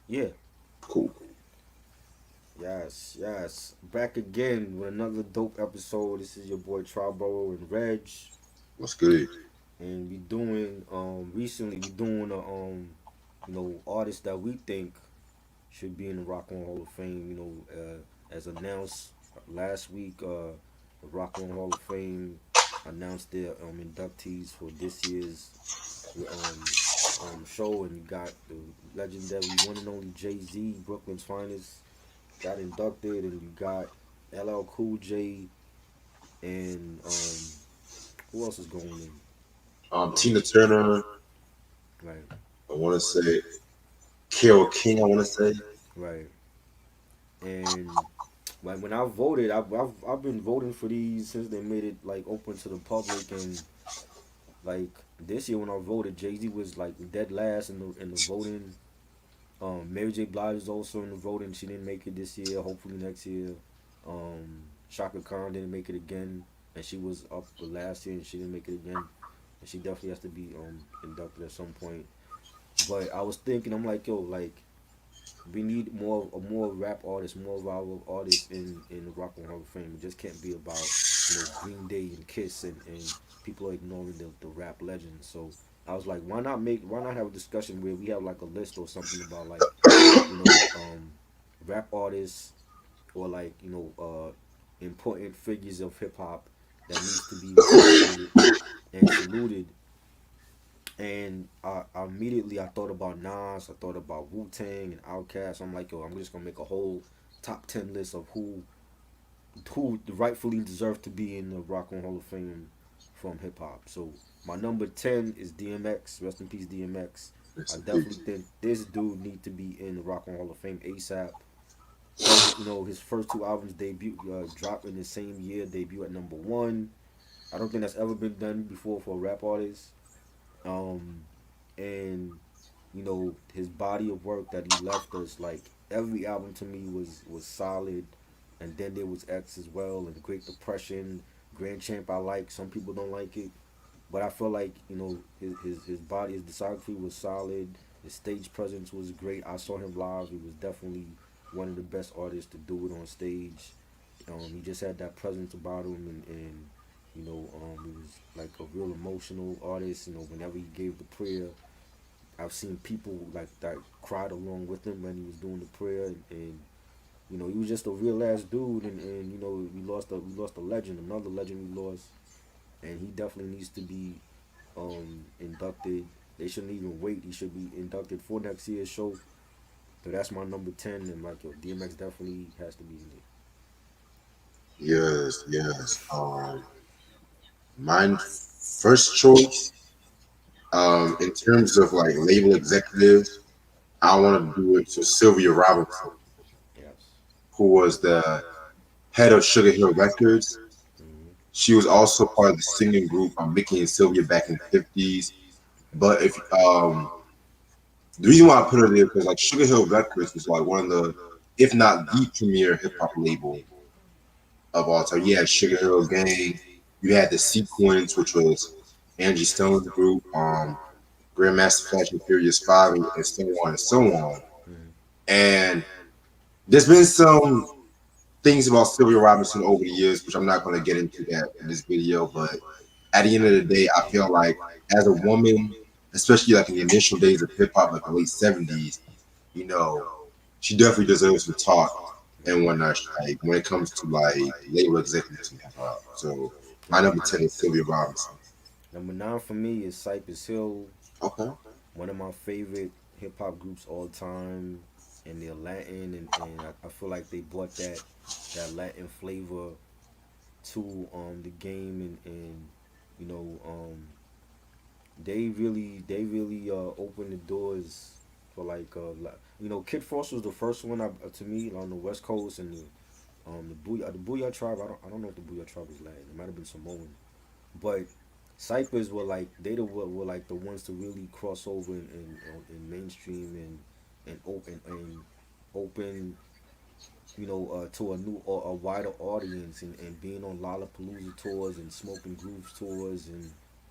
Yeah. Cool. Yes, yes. Back again with another dope episode. This is your boy Triboro and Reg. What's good? And we doing recently we doing a artists that we think should be in the Rock and Roll Hall of Fame, as announced last week, the Rock and Roll Hall of Fame announced their inductees for this year's um show, and you got the legendary one and only Jay Z, Brooklyn's finest, got inducted, and you got LL Cool J and who else is going in? Tina Turner. Right, I want to say Carol King. I want to say. right. And like when I voted, I've been voting for these since they made it like open to the public, and like this year when I voted, Jay Z was like dead last in the voting. Mary J. Blige is also in the voting. She didn't make it this year. Hopefully next year. Shaka Khan didn't make it again, and she was up the last year and she didn't make it again, and she definitely has to be inducted at some point. But I was thinking, I'm like, yo, like we need more rap artists, more viral artists in the Rock and Roll Hall of Fame. It just can't be about Green Day and Kiss and people are ignoring the rap legends. So I was like, why not have a discussion where we have like a list or something about like you know rap artists or like important figures of hip hop that needs to be respected and saluted. And I thought about Nas, I thought about Wu Tang and Outkast. I'm like, yo, I'm just gonna make a whole top 10 list of who rightfully deserve to be in the Rock and Hall of Fame from hip hop. So my number 10 is DMX. Rest in peace, DMX. I Rest in definitely peace. think this dude need to be in the Rock and Hall of Fame ASAP. First, his first two albums debut dropped in the same year. Debut at number 1. I don't think that's ever been done before for a rap artist. Um, and his body of work that he left us, like every album to me was solid. And then there was X as well, and Great Depression, Grand Champ. I like. Some people don't like it, but I feel like his body, his discography was solid. His stage presence was great. I saw him live. He was definitely one of the best artists to do it on stage. He just had that presence about him, and he was like a real emotional artist. Whenever he gave the prayer, I've seen people like that cried along with him when he was doing the prayer, and he was just a real ass dude, and we lost a legend, another legend we lost, and he definitely needs to be inducted. They shouldn't even wait. He should be inducted for next year's show. So that's my number 10, and like yo, DMX definitely has to be in it. Yes, yes. Mine first choice. In terms of like label executives, I want to do it for Sylvia Robinson, Yes. who was the head of Sugar Hill Records. Mm-hmm. She was also part of the singing group Mickey and Sylvia back in the 50s. But if the reason why I put her there because like Sugar Hill Records was like one of the, if not the premier hip hop label of all time. You had Sugar Hill Gang, you had the Sequence, which was Angie Stone's group, Grandmaster Flash and Furious Five, and so on and so on. Mm-hmm. And there's been some things about Sylvia Robinson over the years, which I'm not going to get into that in this video. But at the end of the day, I feel like as a woman, especially like in the initial days of hip hop, like the late '70s, you know, she definitely deserves some talk and whatnot. Like when it comes to like label executives and hip hop. So my Right. number 10 is Sylvia Robinson. Number 9 for me is Cypress Hill, Okay. one of my favorite hip hop groups all time, and they're Latin, and I feel like they brought that Latin flavor to the game, and you know opened the doors for like Kid Frost was the first one to me on the West Coast, and the Booyah tribe. I don't know if the Booyah tribe was Latin. It might have been Samoan, but Cypress were like the ones to really cross over in mainstream and open to a wider audience, and being on Lollapalooza tours and Smoking Grooves tours, and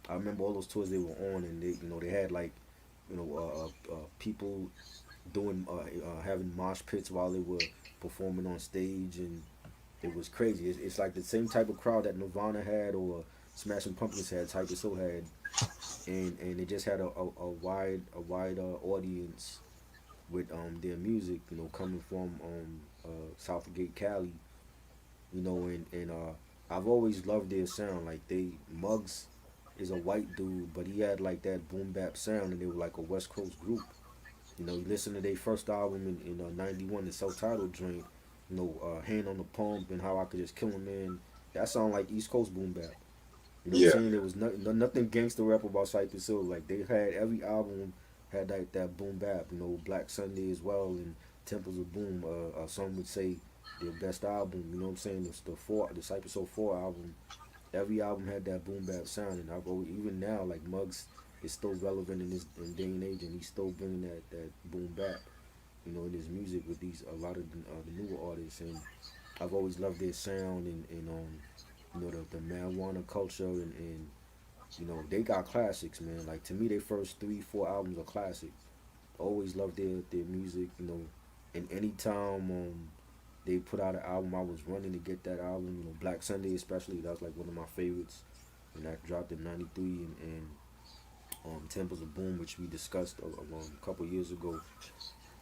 I remember all those tours they were on, and they had like people doing having mosh pits while they were performing on stage, and it was crazy. It's like the same type of crowd that Nirvana had or Smashing Pumpkins had, Cypress Hill had, and they just had a wide audience with their music, coming from Southgate, Cali, and I've always loved their sound. Like they Muggs is a white dude, but he had like that boom bap sound, and they were like a West Coast group. You listen to their first album in '91, the self-titled joint. Hand on the pump and how I could just kill a man. That sound like East Coast boom bap. You know what I'm Yeah, saying? There was nothing gangster rap about Cypress Hill. Like they had every album had that boom bap. Black Sunday as well, and Temples of Boom. Some would say their best album. You know what I'm saying? It's the Cypress Hill 4 album. Every album had that boom bap sound, and I've always, even now, like Muggs is still relevant in this in day and age, and he's still bringing that boom bap. In his music with these a lot of the newer artists, and I've always loved their sound and the marijuana culture, and they got classics, man. Like to me, their first 3 4 albums are classic. Always loved their music, and anytime they put out an album, I was running to get that album. Black Sunday especially, that was like one of my favorites, and that dropped in '93, and Temples of Boom, which we discussed a couple years ago.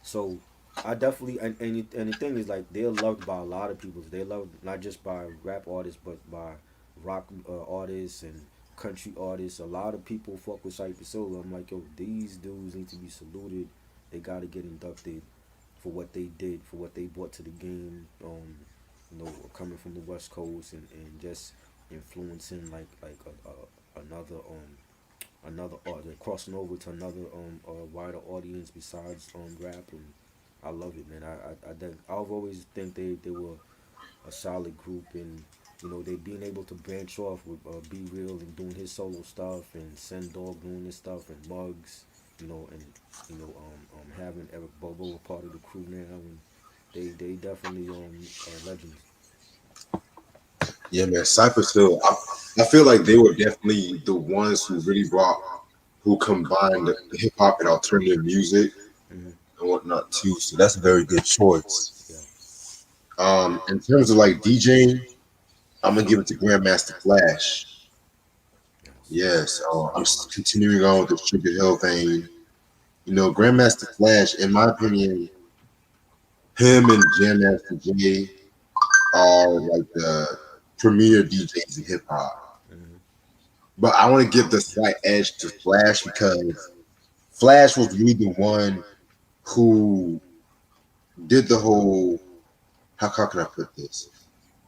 So I definitely and the thing is like they're loved by a lot of people. They loved not just by rap artists but by rock artists and country artists. A lot of people fuck with Cypress Hill. I'm like, yo, these dudes need to be saluted. They got to get inducted for what they did, for what they brought to the game. Coming from the West Coast and just influencing like another they're crossing over to another wider audience besides rap, and I love it, man. I've always think they were a solid group, and they being able to branch off with Be Real and doing his solo stuff, and Send Dog doing his stuff, and Muggs, and having Eric Bobo a part of the crew now, and they definitely are legends. yeah, man. Cypress Hill. I feel like they were definitely the ones who really brought, who combined the hip hop and alternative music Hmm. and whatnot too. So that's a very good choice. Yeah. In terms of like DJing, I'm gonna give it to Grandmaster Flash. Yes. Yes, I'm continuing on with the Sugar Hill vein. Grandmaster Flash, in my opinion, him and Jam Master Jay are like the premier DJs in hip hop. Hmm. But I want to give the slight edge to Flash because Flash was really the one who did the whole, how can I put this?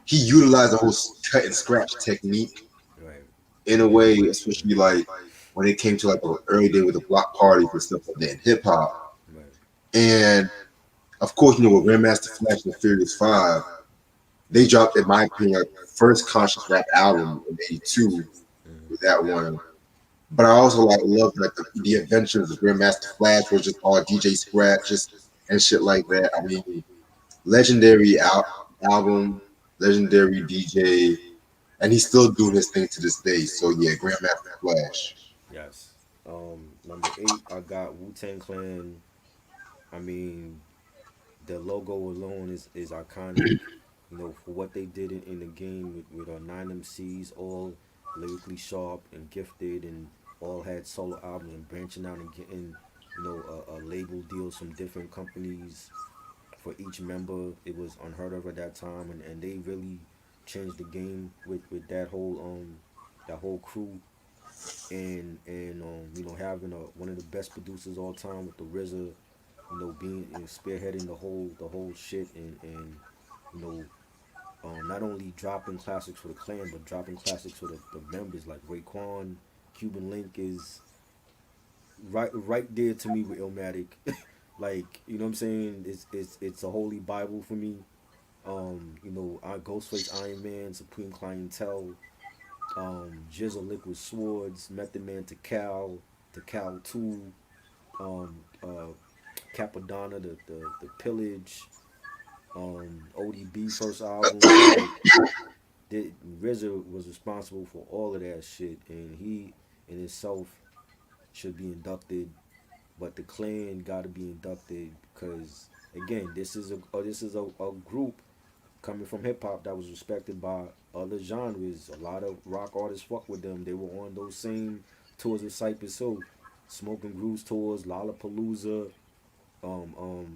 He utilized the whole cut and scratch technique Right. in a way, especially like when it came to like the early day with the block parties and stuff like that in hip hop. Right. And of course, with Grandmaster Flash and the Furious Five, they dropped, in my opinion, like the first conscious rap album in '82 Hmm. with that one. But I also like love like the adventures of Grandmaster Flash, was just all DJ scratches and shit like that. I mean, legendary album, legendary DJ, and he's still doing his thing to this day. So yeah, Grandmaster Flash. Yes. Number 8, I got Wu Tang Clan. I mean, the logo alone is iconic. For what they did in the game with 9 MCs, all lyrically sharp and gifted, and all had solo albums and branching out and getting, a label deals from different companies for each member. It was unheard of at that time, and they really changed the game with that whole crew, and having one of the best producers all time with the RZA, being spearheading the whole shit, and you know not only dropping classics for the clan, but dropping classics for the members like Raekwon. Cuban Link is right there to me with Illmatic. Like, what I'm saying? It's a holy Bible for me. Ghostface, Iron Man, Supreme Clientele, Jizzle, Liquid Swords, Method Man, to Cal 2, um, uh, Capadonna, the Pillage, ODB first album. Like, RZA was responsible for all of that shit, and he in himself should be inducted. but the clan got to be inducted because again, this is a group coming from hip hop that was respected by other genres. A lot of rock artists fuck with them. They were on those same tours with Cypress Hill, Smoking Grooves tours, Lollapalooza,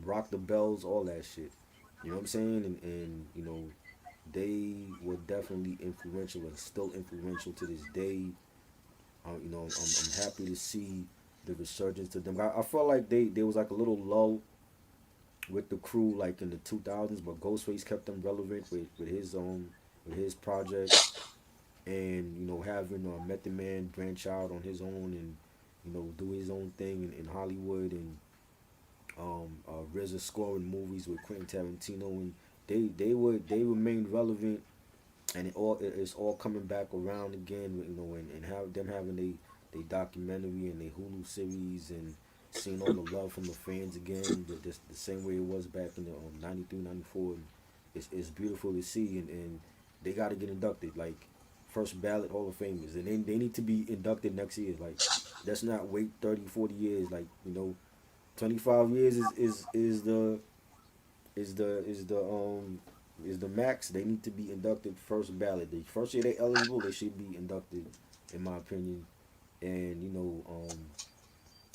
Rock the Bells, all that shit. You know what I'm saying? And you know, they were definitely influential and still influential to this day. I'm happy to see the resurgence of them. I felt like there was like a little lull with the crew like in the 2000s, but Ghostface kept them relevant with his projects, and having Method Man branch out on his own and do his own thing in Hollywood, and RZA scoring movies with Quentin Tarantino, and they remained relevant, and it's all coming back around again, and have them having they documentary and they Hulu series, and seeing all the love from the fans again, the same way it was back in the 93, 94. And it's beautiful to see, and they got to get inducted, like first ballot Hall of Famers, and they need to be inducted next year. Like, let's not wait 30, 40 years. Like, 25 years is the is the is the max. They need to be inducted first ballot. The first year they eligible, they should be inducted, in my opinion. And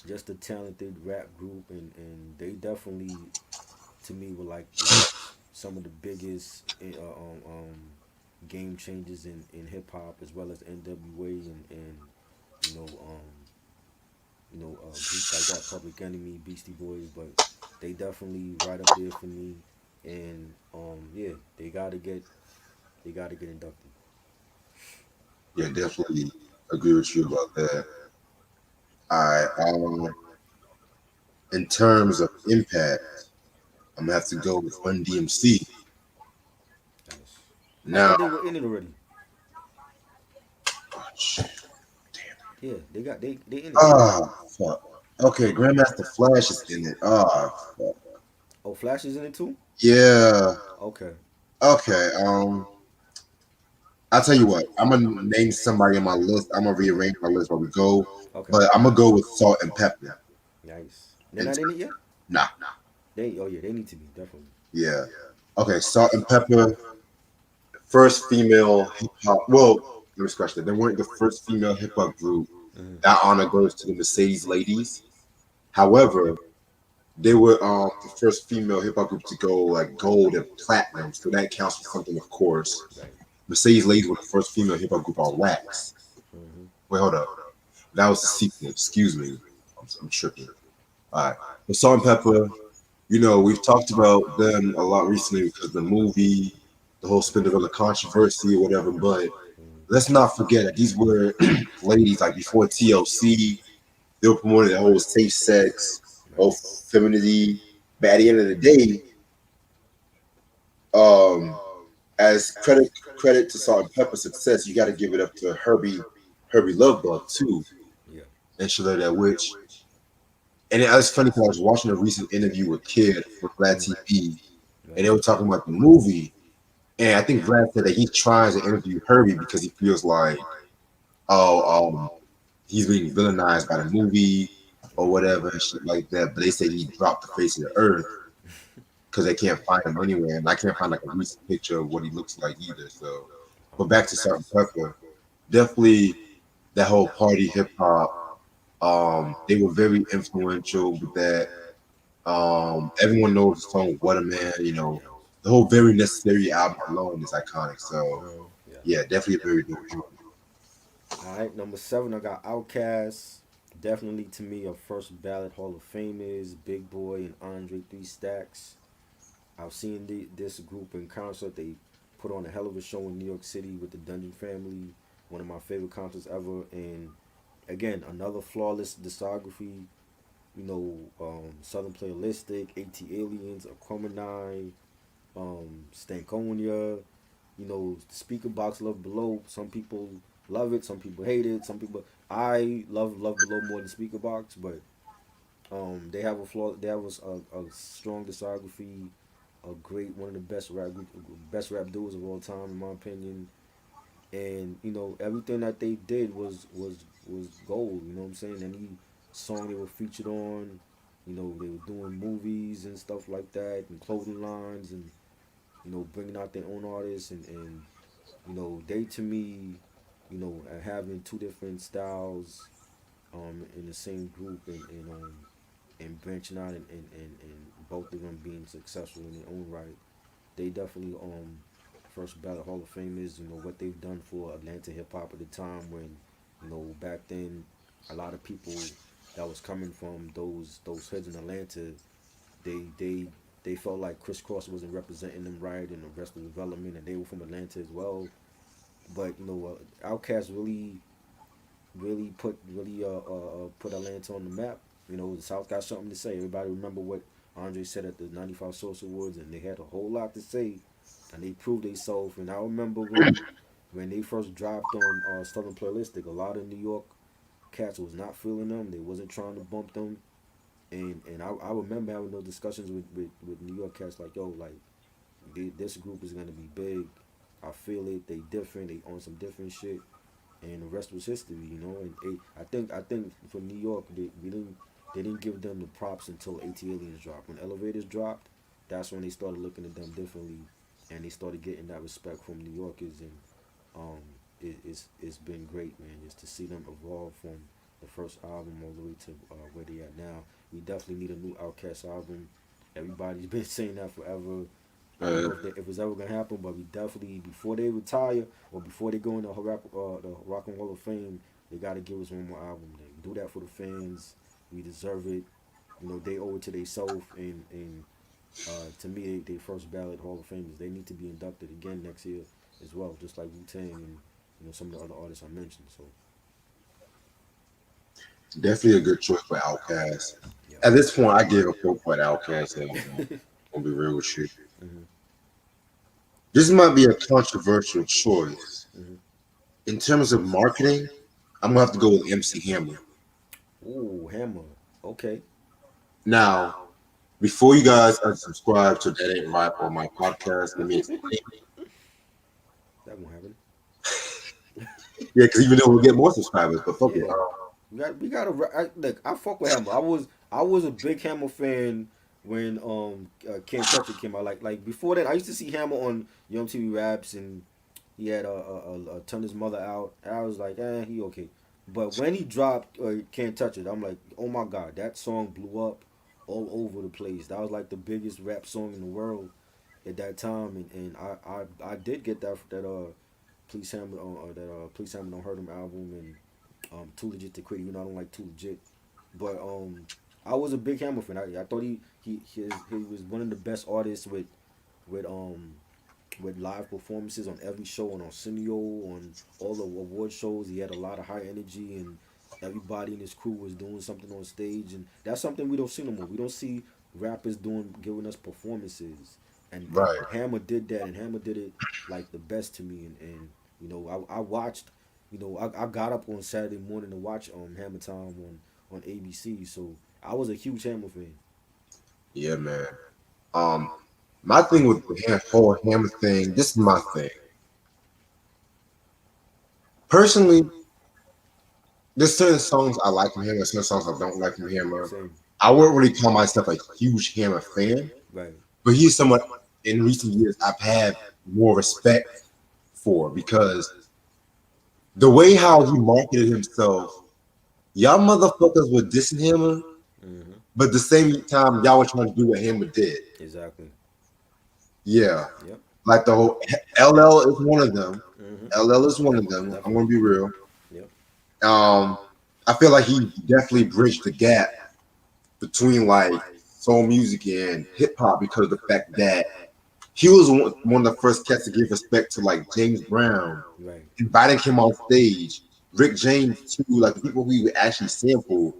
just a talented rap group, and they definitely, to me, were like some of the biggest game changers in hip hop, as well as NWA, and you know um groups like that, Public Enemy, Beastie Boys, but they definitely right up there for me. And yeah, they gotta get inducted. Yeah, definitely agree with you about that. All right. In terms of impact, I'm gonna have to go with Run DMC. Nice. I Now, thought they were in it already. oh, shit. Yeah, they in it. Ah, fuck. Okay, Grandmaster Flash is in it. Ah, fuck. Oh, Flash is in it too. Yeah. Okay. Okay. I'll tell you what. I'm gonna name somebody on my list. I'm gonna rearrange my list while we go, Okay. but I'm gonna go with Salt and Pepper. Nice. They're And not in it yet. nah, They Oh yeah, they need to be definitely. yeah. Okay, Salt and Pepper, first female hip hop. Well, let me scratch that. They weren't the first female hip hop group. Hmm. That honor goes to the Mercedes Ladies. However, they were the first female hip hop group to go like gold and platinum, so that counts for something, of course. Right. Mercedes Ladies were the first female hip hop group on wax. Hmm. Wait, hold up. That was the sequel. Excuse me. I'm tripping. All right. But Salt and Pepper, we've talked about them a lot recently because of the movie, the whole Spinderella controversy or whatever. But Hmm. let's not forget that these were ladies like before TLC. They were promoting the whole safe sex, whole Right. femininity. But at the end of the day, um, as credit to Salt and Pepper's success, you got to give it up to Herbie Lovebug too, Yeah. and Shaletta that witch. And it's funny because I was watching a recent interview with Kid for Vlad Mm. TV, and Right. they were talking about the movie. And I think Vlad said that he's trying to interview Herbie because he feels like, oh, he's being villainized by the movie or whatever and shit like that. But they say he dropped the face of the earth because they can't find him anywhere, and I can't find like a recent picture of what he looks like either. So, but back to Salt and Pepper, definitely that whole party hip hop. They were very influential with that. Everyone knows the song "What a Man." Yes. The whole "Very Necessary" album alone is iconic. So, Yeah. yeah, definitely a very dope joint. All right, number seven, I got Outkast. Definitely to me a first ballot Hall of Famers, Big Boy and Andre Three Stacks. I've seen this group in concert. They put on a hell of a show in New York City with the Dungeon Family, one of my favorite concerts ever. And again, another flawless discography. Southern Playalistic, AT Aliens, Aquemini, Stanconia. Speaker Box Love Below. Some people love it, some people hate it, some people. I love Below more than Speaker Box, but they have a flaw. They have a strong discography, a great one of the best rap duos of all time, in my opinion. And everything that they did was gold. You know what I'm saying? song they were featured on. You know, they were doing movies and stuff like that, and clothing lines, and bringing out their own artists, and they to me, having two different styles, in the same group, and branching out, and both of them being successful in their own right. They definitely first ballot Hall of Famers. You know what they've done for Atlanta hip hop at the time when, back then, a lot of people that was coming from those hoods in Atlanta, they they they felt like Chris Cross wasn't representing them right in the rest of the development, and they were from Atlanta as well. But Outkast really put Atlanta on the map. The South got something to say. Everybody remember what Andre said at the '95 Source Awards, and they had a whole lot to say, and they proved themselves. And I remember when they first dropped on Southern Playlistic, a lot of New York cats was not feeling them. They wasn't trying to bump them, and I remember having those discussions with New York cats like, yo, like this group is gonna be big. I feel it. They different. They on some different shit, and the rest was history. And I think for New York, they didn't give them the props until AT Aliens dropped. When Elevators dropped, that's when they started looking at them differently, and they started getting that respect from New Yorkers. And um, it's been great, man, just to see them evolve from the first album all the way to where they at now. We definitely need a new Outkast album. Everybody's been saying that forever. I don't Uh, know if it's ever gonna happen, but we definitely, before they retire or before they go into the Rock and Hall of Fame, they gotta give us one more album. They do that for the fans. We deserve it. They owe it to themselves, and to me, they first ballot Hall of Famers. They need to be inducted again next year as well, just like Wu Tang and some of the other artists I mentioned. So Definitely a good choice for Outkast. yeah. At this point, I give a fuck what Outkast is. I'll be real with you. Hmm. This might be a controversial choice. Hmm. In terms of marketing, I'm gonna have to go with MC Hammer. Ooh, Hammer. Okay, Now, before you guys unsubscribe to That Ain't Right on my podcast, let me explain. that won't happen. Yeah, because even though we'll get more subscribers, but fuck it. Yeah. We got to look. I fuck with Hammer. I was a big Hammer fan when Can't Touch It came out. Like before that, I used to see Hammer on Young TV Raps, and he had turned his mother out. And I was like, he okay. But when he dropped Can't Touch It, I'm like, oh my god, that song blew up all over the place. That was like the biggest rap song in the world at that time, and I did get that Please Hammer that Please Hammer Don't Hurt Him album, and Too Legit to Quit. Even though I don't like Too Legit, but I was a big Hammer fan. I thought he was one of the best artists with um with live performances on every show, on Arsenio, on all the award shows. He had a lot of high energy, and everybody in his crew was doing something on stage, and that's something we don't see no more. We don't see rappers giving us performances, and Right. Hammer did that, and Hammer did it like the best to me, and I watched, I got up on Saturday morning to watch Hammer Time on ABC, so I was a huge Hammer fan. Yeah, man. Um, my thing with the whole Hammer thing, this is my thing. Personally, there's certain songs I like from Hammer, certain songs I don't like from Hammer. Same, I wouldn't really call myself a huge Hammer fan, right? but he's someone in recent years I've had more respect for because the way how he marketed himself, y'all motherfuckers were dissing him, Hmm. but at the same time y'all were trying to do what Hammer did. Exactly. Yeah, Yep. like the whole LL is one of them. Hmm. LL is one of them. I'm gonna Definitely. be real. Yep. Um, I feel like he definitely bridged the gap between like soul music and hip hop because of the fact that he was one of the first cats to give respect to like James Brown, Right. inviting him on stage, Rick James too, like the people who he would actually sample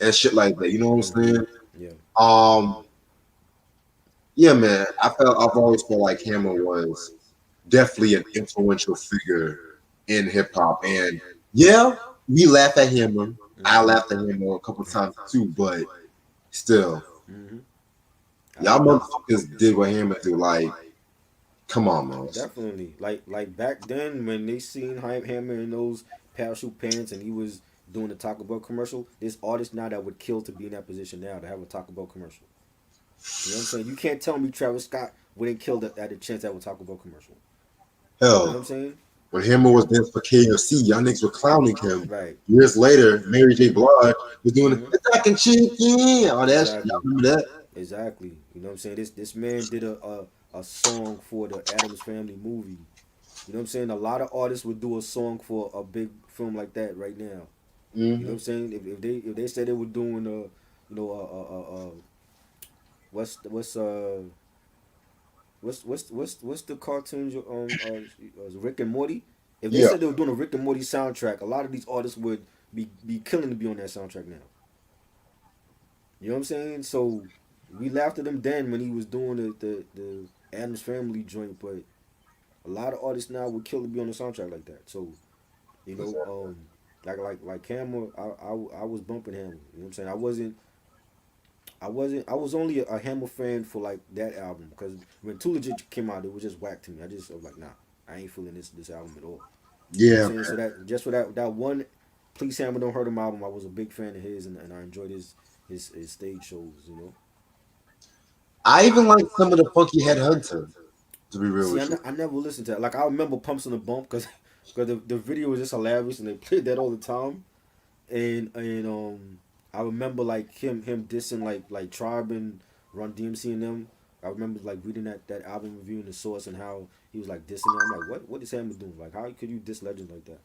and shit like that. You know what I'm Hmm. saying? Yeah. Um, yeah, man. I've always felt like Hammer was definitely an influential figure in hip hop, and yeah, we laugh at him. I Hmm. laughed at him a couple times too, but still, Hmm. I y'all agree. motherfuckers did what Hammer do. Like, come on, man. Definitely. Like back then when they seen Hammer in those parachute pants, and he was doing the Taco Bell commercial. There's artists now that would kill to be in that position now to have a Taco Bell commercial. You know what I'm saying? You can't tell me Travis Scott wouldn't kill at a chance to have a Taco Bell commercial. You know what I'm Hell, saying? when Hammer was dancing for KFC, y'all niggas were clowning him. Right. Years later, Mary J. Blige was doing Mm-hmm. the talking chicken, all that shit. Y'all Exactly. remember that? Exactly. You know what I'm saying? This man did a song for the Adams Family movie. You know what I'm saying? A lot of artists would do a song for a big film like that right now. You know what I'm Mm-hmm. saying? If they said they were doing you know what's what's the cartoons Rick and Morty? If they Yeah. said they were doing a Rick and Morty soundtrack, a lot of these artists would be killing to be on that soundtrack now. You know what I'm saying? So we laughed at him then when he was doing the Adams Family joint, but a lot of artists now would kill to be on the soundtrack like that. So you know, like Hammer, I was bumping Hammer. You know what I'm saying? I was only a Hammer fan for like that album because when Too Legit came out, it was just whack to me. I was like, nah, I ain't feeling this album at all. You know what I'm Yeah, saying? So that just for that one, Please Hammer Don't Hurt Him album, I was a big fan of his and I enjoyed his stage shows. You know. I even like some of the Funky Headhunter, to be real See, with you. I never listened to that. Like I remember Pumps on the Bump because the video was just hilarious and they played that all the time. And I remember like him dissing like Tribe and Run DMC and them. I remember like reading that album review in the source and how he was like dissing them. I'm like, what is Hammer doing? Like, how could you diss legends like that?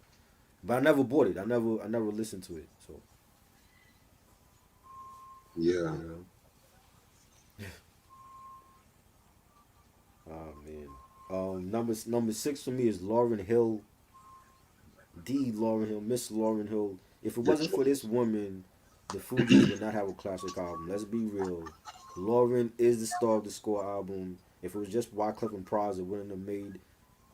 But I never bought it. I never listened to it. So Yeah. you know, oh man. Number six for me is Lauryn Hill, the Lauryn Hill, Miss Lauryn Hill. If it wasn't for this woman, the Fugees would not have a classic album. Let's be real. Lauren is the star of the Score album. If it was just Wyclef and Pras, it wouldn't have made.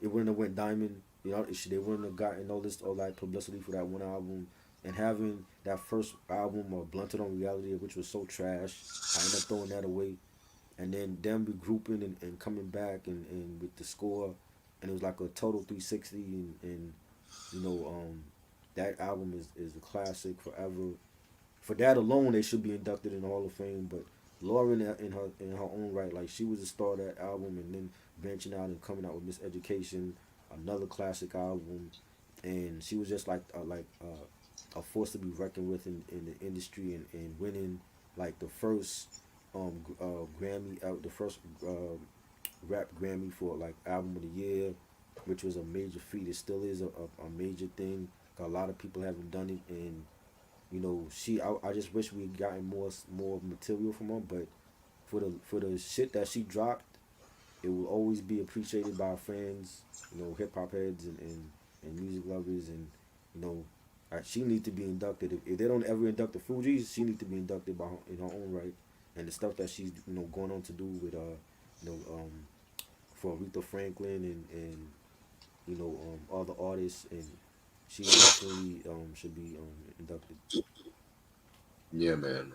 It wouldn't have went diamond. You know, they wouldn't have gotten all that publicity for that one album. And having that first album, Blunted on Reality, which was so trash, I ended up throwing that away. And then them regrouping and coming back and with the Score, and it was like a total 360. And you know, that album is a classic forever. For that alone, they should be inducted in the Hall of Fame. But Lauren, in her own right, like she was the star of that album, and then branching out and coming out with Miseducation, another classic album, and she was just a force to be reckoned with in the industry and winning like the first Grammy, the first rap Grammy for like album of the year, which was a major feat. It still is a major thing. A lot of people haven't done it, and you know, I just wish we would gotten more material from her. But for the shit that she dropped, it will always be appreciated by fans, you know, hip hop heads and music lovers, and you know, she needs to be inducted. If they don't ever induct the Fugees, she needs to be inducted in her own right. And the stuff that she's going on to do with you know for Aretha Franklin and other artists, and she definitely should be inducted. Yeah, man.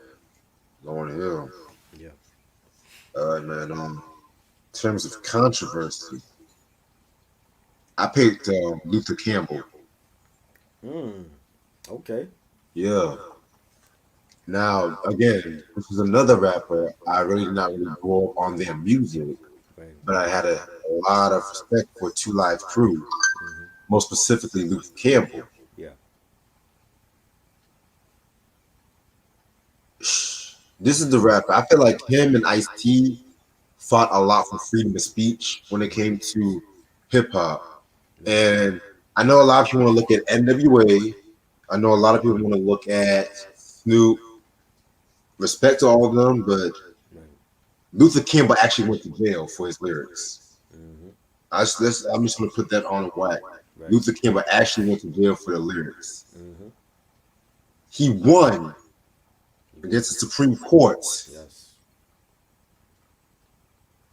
Lauryn Hill. Yeah. All right, man. In terms of controversy, I picked Luther Campbell. Hmm. Okay. Yeah. Now, again, this is another rapper. I really did not really grow up on their music, Right. but I had a lot of respect for Two Live Crew, Mm-hmm. most specifically Luther Campbell. Yeah. This is the rapper. I feel like him and Ice T fought a lot for freedom of speech when it came to hip hop. Right. And I know a lot of people want to look at NWA. I know a lot of people want to look at Snoop. Respect to all of them, but Right. Luther Campbell actually went to jail for his lyrics. Mm-hmm. I'm just going to put that on whack. Right. Luther Campbell actually went to jail for the lyrics. Mm-hmm. He won He won. against the Supreme Court. Yes.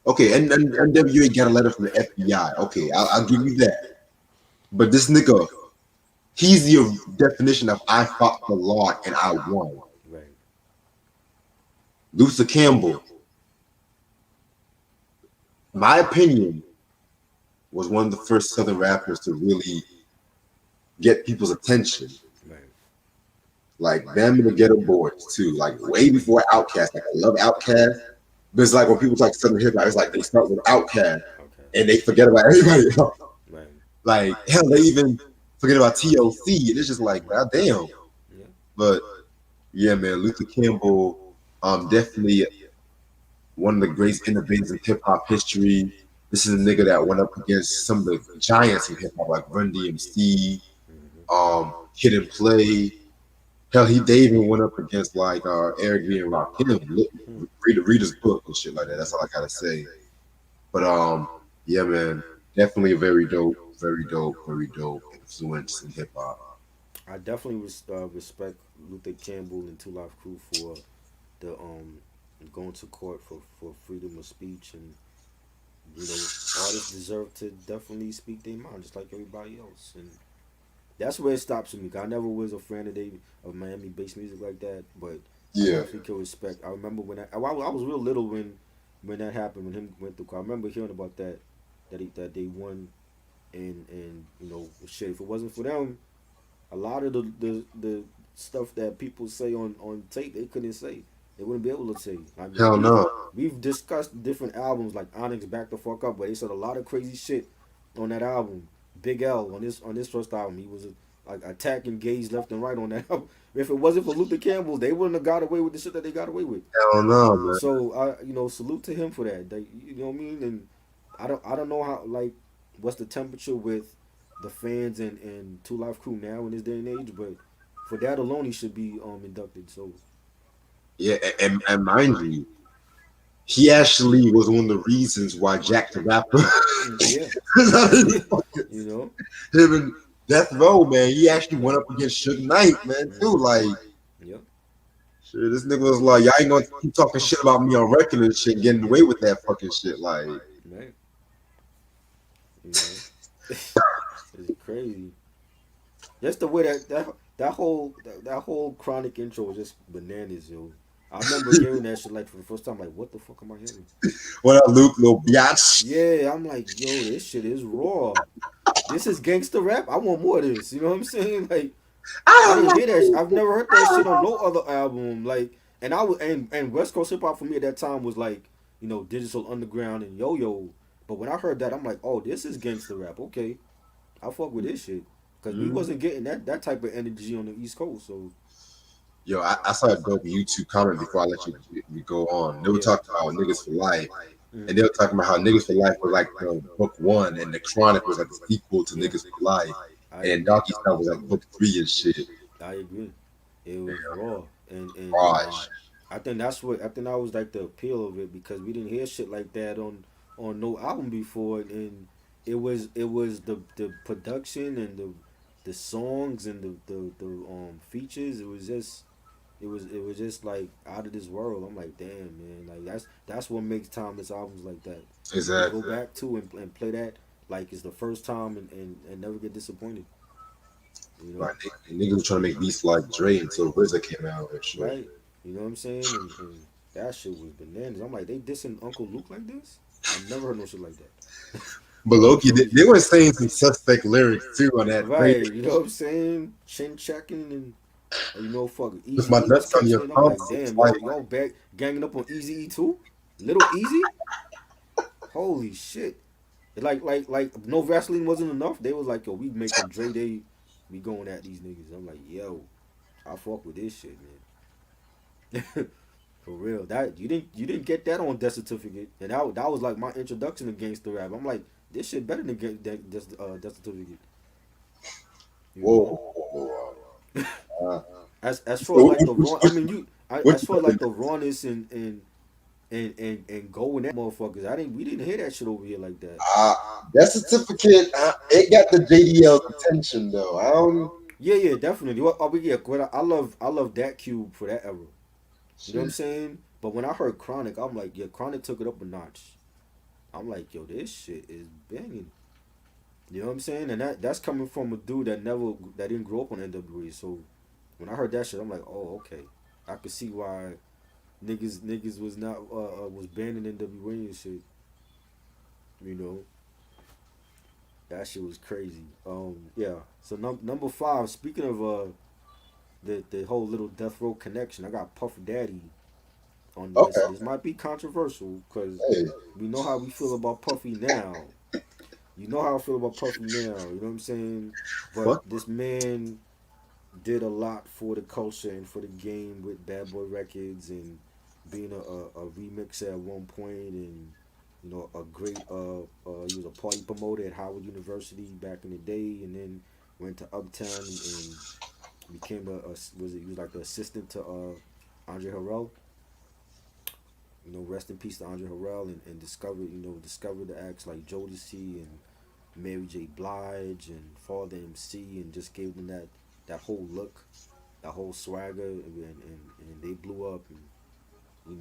Okay, and NWA got a letter from the FBI. Okay, I'll give you that. But this nigga, he's the definition of I fought the law and I won. Right. Luther Campbell, my opinion, was one of the first Southern rappers to really get people's attention. Right. like them and the Ghetto Boys too, like way before Outkast. Like I love Outkast, but it's like when people talk Southern hip hop, it's like they start with Outkast Okay. and they forget about everybody else. Right. Like hell, they even forget about TLC, and it's just like god damn. Yeah. But yeah, man, Luther Campbell, definitely one of the greatest innovators in hip hop history. This is a nigga that went up against some of the giants of hip hop, like Run DMC, Hmm. Kid and Play. Hell, they even went up against like Eric B and Rakim. Read his book and shit like that. That's all I gotta say. But yeah, man, definitely a very dope influence in hip hop. I definitely respect Luther Campbell and Two Live Crew for the going to court for freedom of speech, and artists deserve to definitely speak their mind just like everybody else, and that's where it stops with me. 'Cause I never was a fan of Miami based music like that, but I Yeah, definitely can respect. I remember when I was real little when that happened, when him went through. I remember hearing about that they won, and shit. If it wasn't for them, a lot of the stuff that people say on tape they couldn't say. They wouldn't be able to say. I mean, hell no. we've discussed different albums like Onyx Back the Fuck Up, but they said a lot of crazy shit on that album. Big L on this first album, he was like attacking gays left and right on that album. If it wasn't for Luther Campbell, they wouldn't have got away with the shit that they got away with. Hell no, man. So I salute to him for that. You know what I mean? And I don't know how like what's the temperature with the fans and Two Live Crew now in this day and age, but for that alone he should be inducted. So Yeah, and mind you, he actually was one of the reasons why Jack the Rapper, yeah, you know, him and Death Row, man, he actually went up against Suge Knight, man, too. mm-hmm. Like, Yep, shit, this nigga was like, y'all ain't gonna keep talking shit about me on record and shit, getting away with that fucking shit. Like, right, you know, it's crazy. Just the way that whole chronic intro was just bananas, yo. I remember hearing that shit like for the first time, like, what the fuck am I hearing? what up, Luke, little biatch? Yeah, I'm like, yo, this shit is raw. This is gangster rap. I want more of this. You know what I'm saying? Like, I didn't hear that. I've never heard that shit on no other album. Like, and I was and West Coast hip hop for me at that time was like, Digital Underground and Yo Yo. But when I heard that, I'm like, oh, this is gangster rap. Okay, I fuck with this shit because we Mm. wasn't getting that type of energy on the East Coast. So Yo, I saw a dope YouTube comment before I let you go on. They were yeah, talking about niggas for life, and mm, they were talking about how niggas for life was like the book one, and the Chronic was like the sequel to yeah, Niggas for Life, I and agree. Donkey Style was like book three and shit. I agree. It was raw, and Gosh, I think that was like the appeal of it because we didn't hear shit like that on no album before, and it was the production and the songs and the features. It was just like out of this world. I'm like, damn man, like that's what makes timeless albums like that. You can go exactly. back to and play that like it's the first time and never get disappointed. You know. Like niggas was trying to make beats like Dre until RZA came out and shit. Right? You know what I'm saying? And that shit was bananas. I'm like, they dissing Uncle Luke like this? I never heard no shit like that. But That's Loki, they crazy. were saying some suspect lyrics too on that Dre. Right, you know what I'm saying? Chin checking and fuck With Easy my E was nuts on your catching it. I'm like, pumps, damn, like y'all back ganging up on Easy E too? Little Easy? Holy shit. Like no Vaseline wasn't enough. They was like, yo, we making Dre Day, we going at these niggas. I'm like, yo, I fuck with this shit, man. For real, that you didn't get that on Death Certificate, and that was like my introduction to gangster rap. I'm like, this shit better than Death Certificate, you know. whoa. Uh, As far as so like the raw, I mean what as far as like the rawness and going at motherfuckers, we didn't hear that shit over here like that. Uh, that certificate, it got the JDL's attention though. I don't Yeah, definitely. Yeah, I love that cube for that era. You know what I'm shit. saying? But when I heard Chronic, I'm like, yeah, Chronic took it up a notch. I'm like, yo, this shit is banging. You know what I'm saying? And that's coming from a dude that didn't grow up on NWA. So when I heard that shit, I'm like, oh, okay. I could see why niggas was not was banning NWA and shit. You know, that shit was crazy. Yeah. So number five. Speaking of the whole little Death Row connection. I got Puff Daddy on the list. Okay. This might be controversial because Hey, we know how we feel about Puffy now. You know how I feel about Puffy now. You know what I'm saying? But fuck. this man did a lot for the culture and for the game with Bad Boy Records and being a remixer at one point and a great he was a party promoter at Howard University back in the day and then went to Uptown and became he was like the assistant to Andre Harrell. Rest in peace to Andre Harrell and discovered the acts like Jodeci and Mary J. Blige and Father MC and just gave them that whole look, that whole swagger and they blew up and you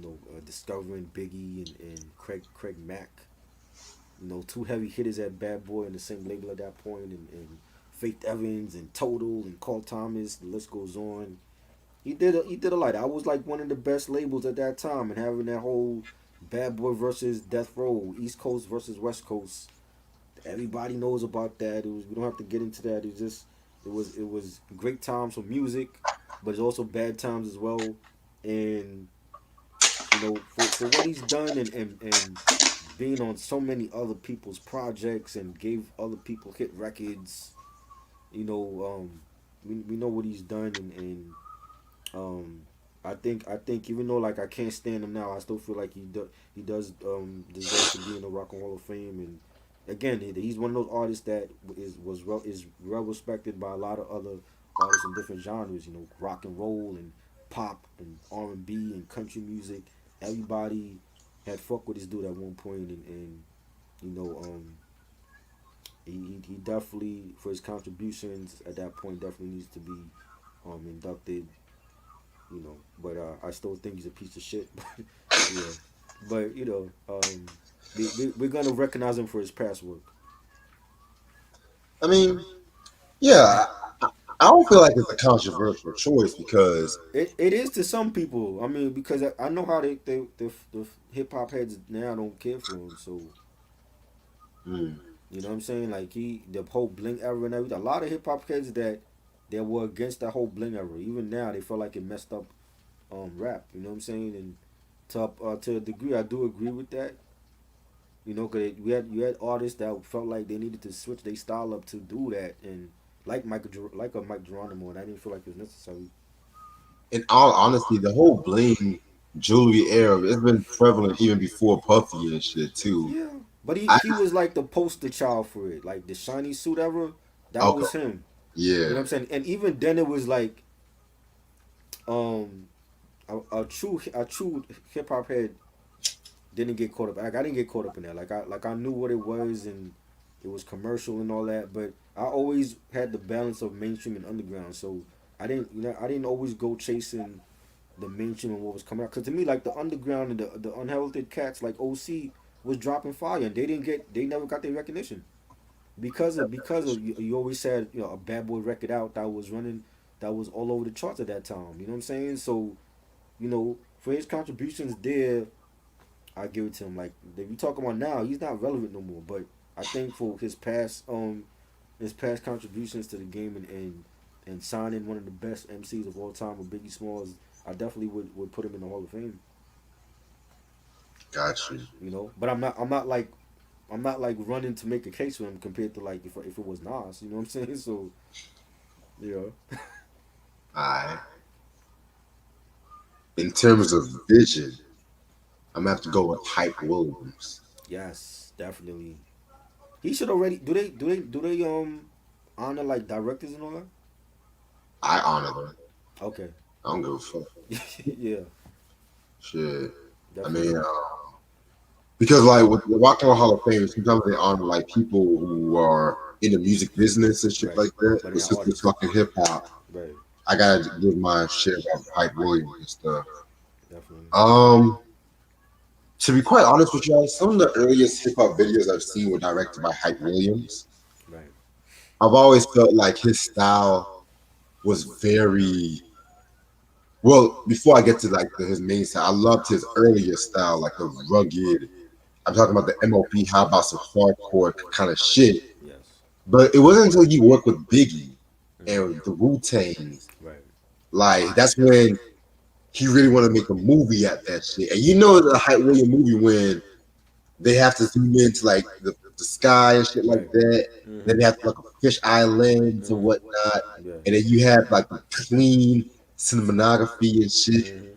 know discovering Biggie and Craig Mack, two heavy hitters at Bad Boy in the same label at that point and Faith Evans and Total and Carl Thomas, the list goes on. He did a lot. I was like one of the best labels at that time, and having that whole Bad Boy versus Death Row, East Coast versus West Coast. Everybody knows about that. We don't have to get into that. It was great times for music, but it's also bad times as well. And for what he's done and being on so many other people's projects and gave other people hit records, you know, we know what he's done and um, I think even though like I can't stand him now, I still feel like he does deserve to be in the Rock and Hall of Fame. And again, he's one of those artists that is well respected by a lot of other artists in different genres. Rock and roll and pop and R&B and country music. Everybody had fucked with this dude at one point, and you know he definitely for his contributions at that point definitely needs to be inducted. But I still think he's a piece of shit. But yeah, but we're gonna recognize him for his past work. I mean, yeah, I don't feel like it's a controversial choice because It is to some people. I mean, because I know how the hip hop heads now don't care for him. So mm, you know what I'm saying? Like the whole bling era and everything. A lot of hip hop heads that were against that whole bling era. Even now, they felt like it messed up rap. You know what I'm saying? And to a degree, I do agree with that. Cause you had artists that felt like they needed to switch their style up to do that, and like a Mike Geronimo, and I didn't feel like it was necessary. in all honesty, the whole bling jewelry era it's been prevalent even before Puffy and shit too. Yeah, but he I he was like the poster child for it, like the shiny suit era. That okay, was him. You know yeah, what I'm saying? And even then, it was like um a true hip hop head didn't get caught up. Like I didn't get caught up in that. Like I knew what it was and it was commercial and all that, but I always had the balance of mainstream and underground. So I didn't always go chasing the mainstream and what was coming out. Cause to me, like the underground and the unheralded cats like OC was dropping fire and they never got their recognition because of you always said a Bad Boy record out that was running that was all over the charts at that time. You know what I'm saying? So for his contributions there, I give it to him. Like if you talk about now, he's not relevant no more. But I think for his past contributions to the game and signing one of the best MCs of all time with Biggie Smalls, I definitely would put him in the Hall of Fame. got you. But I'm not like running to make a case for him compared to like if it was Nas. You know what I'm saying? So yeah, I in terms of vision, I'm gonna have to go with Hype Williams. yes, definitely. He should already do they honor like directors and all that? I honor them. Okay. I don't give a fuck. Yeah, Shit. I mean, definitely. because like with the Rock and Roll Hall of Fame, sometimes they honor like people who are in the music business and shit Right. like that. But But they're since it's artists. fucking hip hop, Right. I gotta give my share of Hype Williams and stuff. Definitely. Um, to be quite honest with y'all, some of the earliest hip hop videos I've seen were directed by Hype Williams. Right. I've always felt like his style was very well. Before I get to like his main style, I loved his earlier style, like the rugged. I'm talking about the MOP. How about some hardcore kind of shit? Yes. But it wasn't until he worked with Biggie and the Wu Tangs. Right. Like that's when he really want to make a movie at that shit. And you know the hype way a movie when they have to zoom into like the sky and shit like Right. that. Then Mhm. they have to like a fish islands and Mhm. whatnot. Yeah. And then you have like the clean cinematography and shit. Mhm.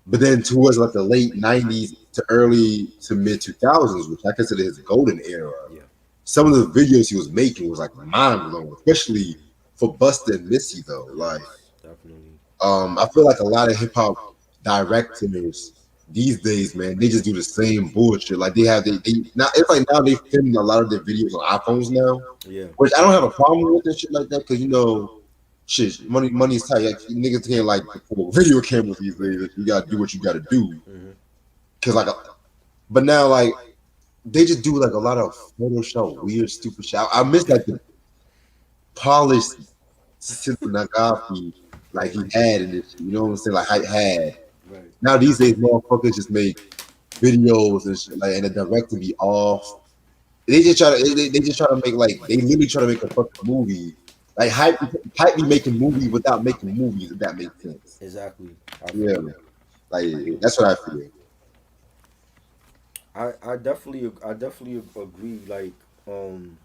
But then towards like the late '90s to early to mid 2000s, which I consider his golden era, Yeah. some of the videos he was making was like mind blowing, especially for Busta and Missy though. Like, Yes. Definitely. I feel like a lot of hip hop directors these days, man, they just do the same bullshit. Like they now it's like now they film a lot of their videos on iPhones now, Yeah. which I don't have a problem with and shit like that because you know, shit, money's tight. Like, niggas can't like afford video cameras these Right. days. You gotta do what you gotta do. Mhm. Cause like, but now like they just do like a lot of Photoshop weird stupid shit. I miss like the polished cinematography like Right. he had in this. You know what I'm saying? Like I had. Right. Now these days, motherfuckers just make videos and shit like, and the director be off. They just try to they just try to make like they literally try to make a fucking movie. Like hype be making movies without making movies. If that makes sense. Exactly. I Yeah, feel you. like that's what I feel. I definitely agree. Like, um,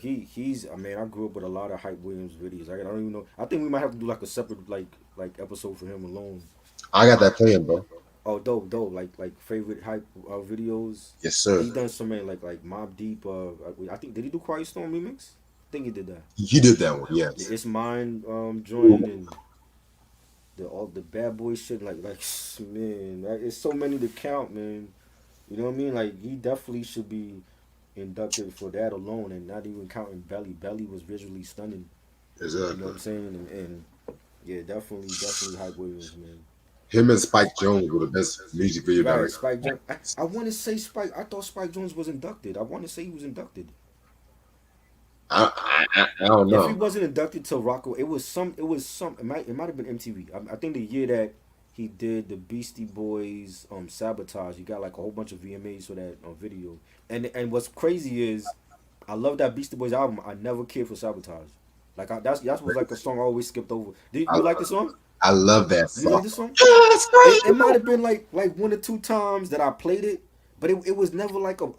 he's. I mean, I grew up with a lot of Hype Williams videos. I don't even know. I think we might have to do like a separate like episode for him alone. I got that plan, bro. Oh, dope, dope. Like favorite Hype videos. Yes, sir. He done so many like Mob Deep. I think did he do Quiet Storm remix? I think he did that. He did that one. The Yes. It's Mine joint and the bad boy shit. Like man, it's so many to count, man. You know what I mean? Like he definitely should be inducted for that alone, and not even counting Belly. Belly was visually stunning. You know what Exactly. I'm saying? And yeah, definitely Hype Williams, man. Him and Spike Jones were the best music video Right, directors. Spike Jones. I want to say Spike. I thought Spike Jones was inducted. I want to say he was inducted. I don't If he know. wasn't inducted to Rocco, it was some. It was some. It might have been MTV. I think the year that he did the Beastie Boys Sabotage, he got like a whole bunch of VMAs for that video. And what's crazy is, I love that Beastie Boys album. I never cared for Sabotage. Like that was like a song I always skipped over. Do I, you like the song? I love that You song. like the song? Yes, It might have been like one or two times that I played it, but it was never like a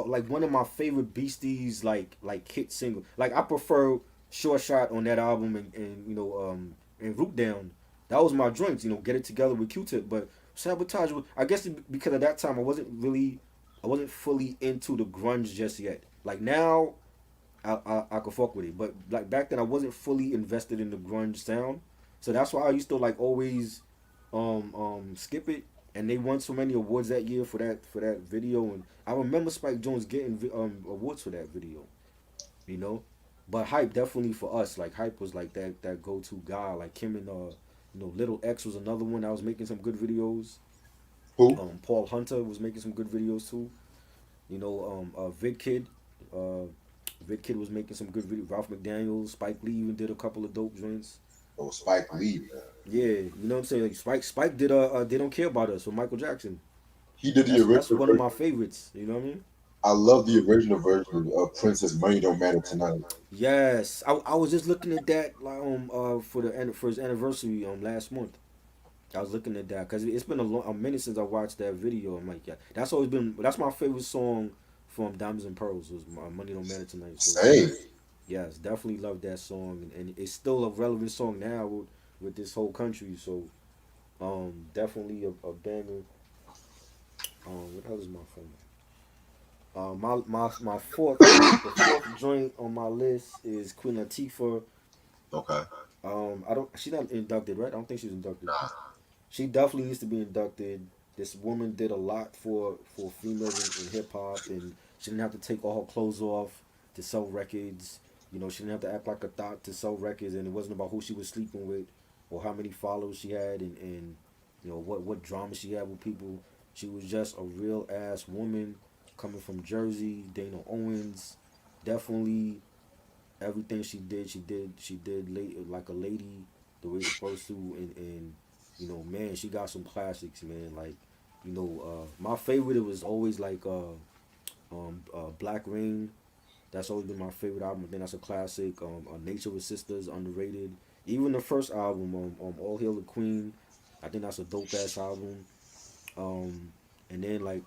like one of my favorite Beasties like hit single. Like I prefer Short Shot on that album and and Root Down. That was my joint. Get it together with Q-Tip. But Sabotage, I guess because at that time I wasn't fully into the grunge just yet. Like now, I could fuck with it, but like back then I wasn't fully invested in the grunge sound. So that's why I used to like always skip it, and they won so many awards that year for that video, and I remember Spike Jones getting awards for that video, you know. But Hype definitely for us, like Hype was like that go to guy, like him and Little X was another one that was making some good videos. Who? Paul Hunter was making some good videos too. Vid Kid, uh, Vid Kid was making some good videos. Ralph McDaniels, Spike Lee even did a couple of dope joints. Oh, Spike Lee, man. Yeah, you know what I'm saying. Like Spike did They Don't Care About Us with Michael Jackson. He did the That's original one of version. my favorites. You know what I mean? I love the original version of Princess Money Don't Matter Tonight. Yes, I was just looking at that like for his anniversary last month. I was looking at that because it's been a minute since I watched that video. I'm like, yeah, that's my favorite song from Diamonds and Pearls was Money Don't Matter Tonight. So Same. yes, definitely love that song, and it's still a relevant song now with this whole country. So definitely a banger. What else is my phone? My fourth the fourth joint on my list is Queen Latifah. Okay. I don't She's not inducted, right? I don't think she's inducted. Nah. She definitely needs to be inducted. This woman did a lot for females in hip hop, and she didn't have to take all her clothes off to sell records. She didn't have to act like a thought to sell records, and it wasn't about who she was sleeping with or how many followers she had, and what drama she had with people. She was just a real ass woman coming from Jersey. Dana Owens, definitely everything she did like a lady the way it's supposed to, and man, she got some classics, man. Like my favorite, it was always like Black Rain. That's always been my favorite album. I think that's a classic. Nature with Sisters, underrated. Even the first album, All Hail the Queen, I think that's a dope ass album. Um, and then like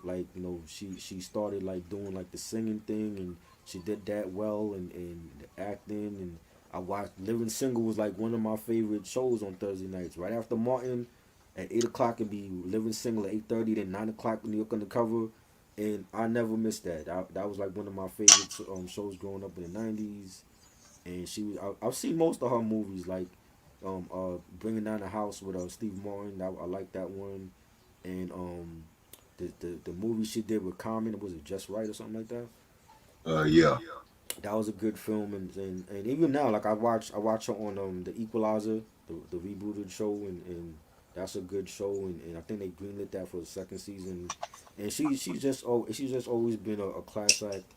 she started like doing like the singing thing, and she did that well, and the acting. And I watched Living Single was like one of my favorite shows on Thursday nights. Right after Martin, at 8 o'clock it'd be Living Single at 8:30. Then 9 o'clock New York Undercover, and I never missed that. That was like one of my favorite shows growing up in the '90s. And she was I've seen most of her movies like Bringing Down the House with Steve Martin. I like that one. And the movie she did with Common, was it Just Right or something like that? Yeah. That was a good film. And even now, like I watch her on the Equalizer, the rebooted show, and that's a good show. And I think they greenlit that for the second season. And she's just always been a class act.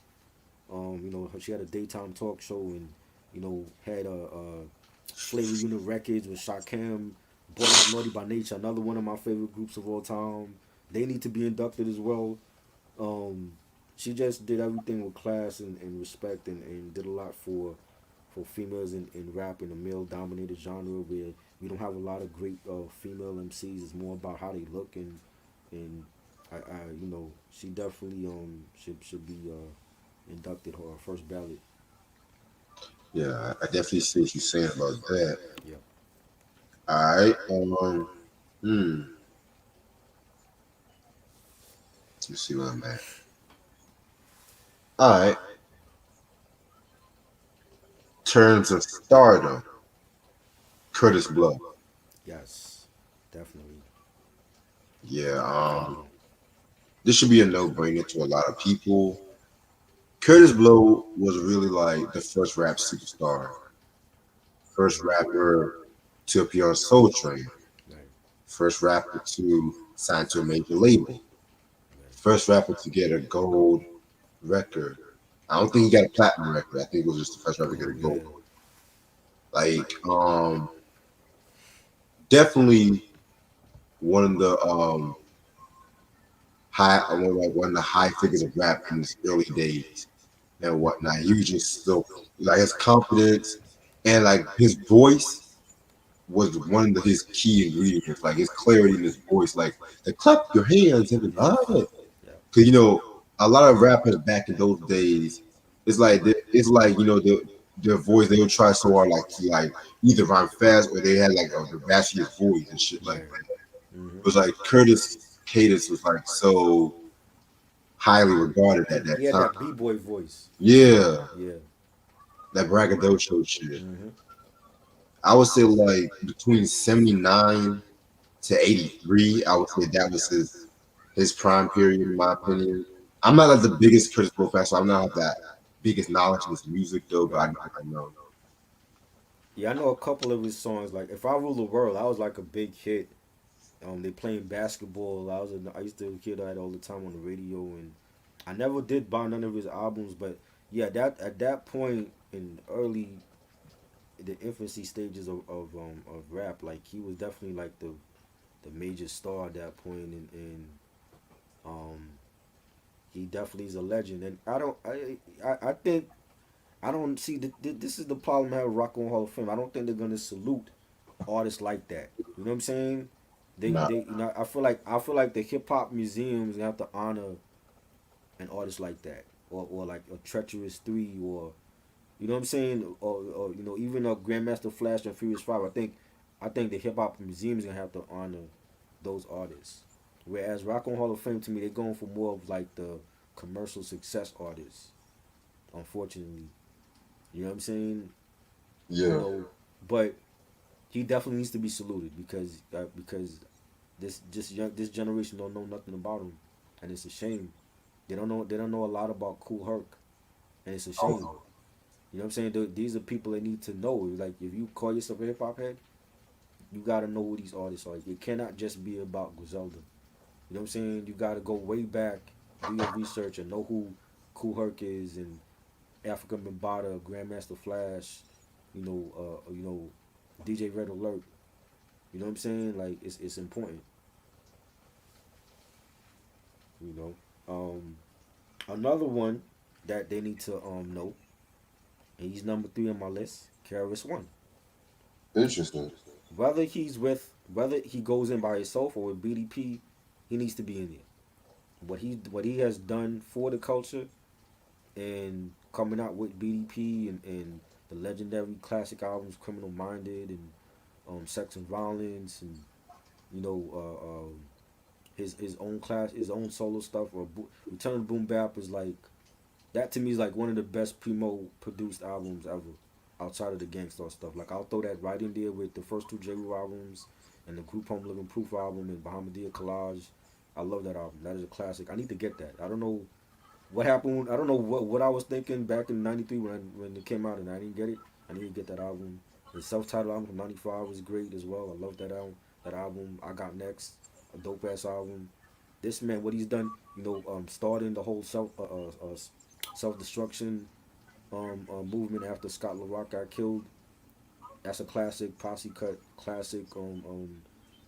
She had a daytime talk show, and had a Slavery Unit Records with Shaquem. Brought out Naughty by Nature, another one of my favorite groups of all time. They need to be inducted as well. Um, she just did everything with class and respect, and did a lot for females in rap, in a male dominated genre where we don't have a lot of great female MCs. It's more about how they look, and she definitely should be inducted, her first ballot. Yeah, I definitely see what you're saying about that. Yeah. All right. Let's see where I'm at. All right. Terms of stardom, Curtis Blow. Yes. Definitely. Yeah. Definitely. This should be a no-brainer to a lot of people. Curtis Blow was really like the first rap superstar, first rapper to appear on Soul Train, Right. first rapper to sign to a major label, first rapper to get a gold record. I don't think he got a platinum record. I think it was just the first rapper to get Oh a gold. yeah. Like, definitely one of the one of the high figures of rap in his early days and whatnot. He was just so like his confidence and like his voice was one of his key ingredients. Like his clarity in his voice, like the clap your hands and Yeah. because Yeah. a lot of rappers back in those days, it's like their voice they would try so hard like to like either rhyme fast or they had like the raspiest voice and shit like Right. that. Mm-hmm. It was like Curtis Cadence was like so highly regarded at that He had time. that b-boy voice. Yeah, Yeah. that braggadocio shit. Mm-hmm. I would say like between 79 to 83, I would say that was his prime period in my opinion. I'm not like the biggest Curtis Blow fan, so I'm not have that biggest knowledge of his music though, but I Right. know what I know. Yeah, I know a couple of his songs. Like "If I Rule the World," that was like a big hit. They playing basketball. I used to hear that all the time on the radio, and I never did buy none of his albums. But yeah, that at that point in early the infancy stages of rap, like he was definitely like the major star at that point, and um he definitely is a legend. And I think I don't see this is the problem I have with Rock and Roll Hall of Fame. I don't think they're gonna salute artists like that. You know what I'm saying? Nah, I feel like the hip hop museums have to honor an artist like that, or like a Treacherous Three, or you know what I'm saying, or even a Grandmaster Flash and Furious Five. I think the hip hop museums gonna have to honor those artists. Whereas Rock and Roll Hall of Fame, to me, they're going for more of like the commercial success artists. Unfortunately, you know what I'm saying. You yeah, know, but he definitely needs to be saluted because this generation don't know nothing about him, and it's a shame. They don't know a lot about Cool Herc, and it's a shame. You know what I'm saying? These are people that need to know. Like if you call yourself a hip hop head, you gotta know who these artists are. It cannot just be about Griselda. You know what I'm saying? You gotta go way back, do your research, and know who Cool Herc is, and Africa Bambaataa, Grandmaster Flash, DJ Red Alert. You know what I'm saying? Like it's important. You know. Another one. that they need to know. And he's number three on my list. KRS One. Interesting. Whether he goes in by himself or with BDP, he needs to be in there. What he has done for the culture and coming out with BDP and the legendary classic albums Criminal Minded and Sex and Violence and you know his own solo stuff or Return of Boom Bap is like that to me is like one of the best primo produced albums ever outside of the Gangstar stuff. Like I'll throw that right in there with the first two J. Rule albums and the Group Home Living Proof album and Bahamadia Collage. I love that album. That is a classic. I need to get that. I don't know what happened. I don't know what I was thinking back in '93 when it came out and I didn't get it. I need to get that album. The self-titled album from '95 was great as well. I love that album. That album. I Got Next, a dope ass album. This man, what he's done, starting the whole self destruction movement after Scott LaRock got killed. That's a classic posse cut, classic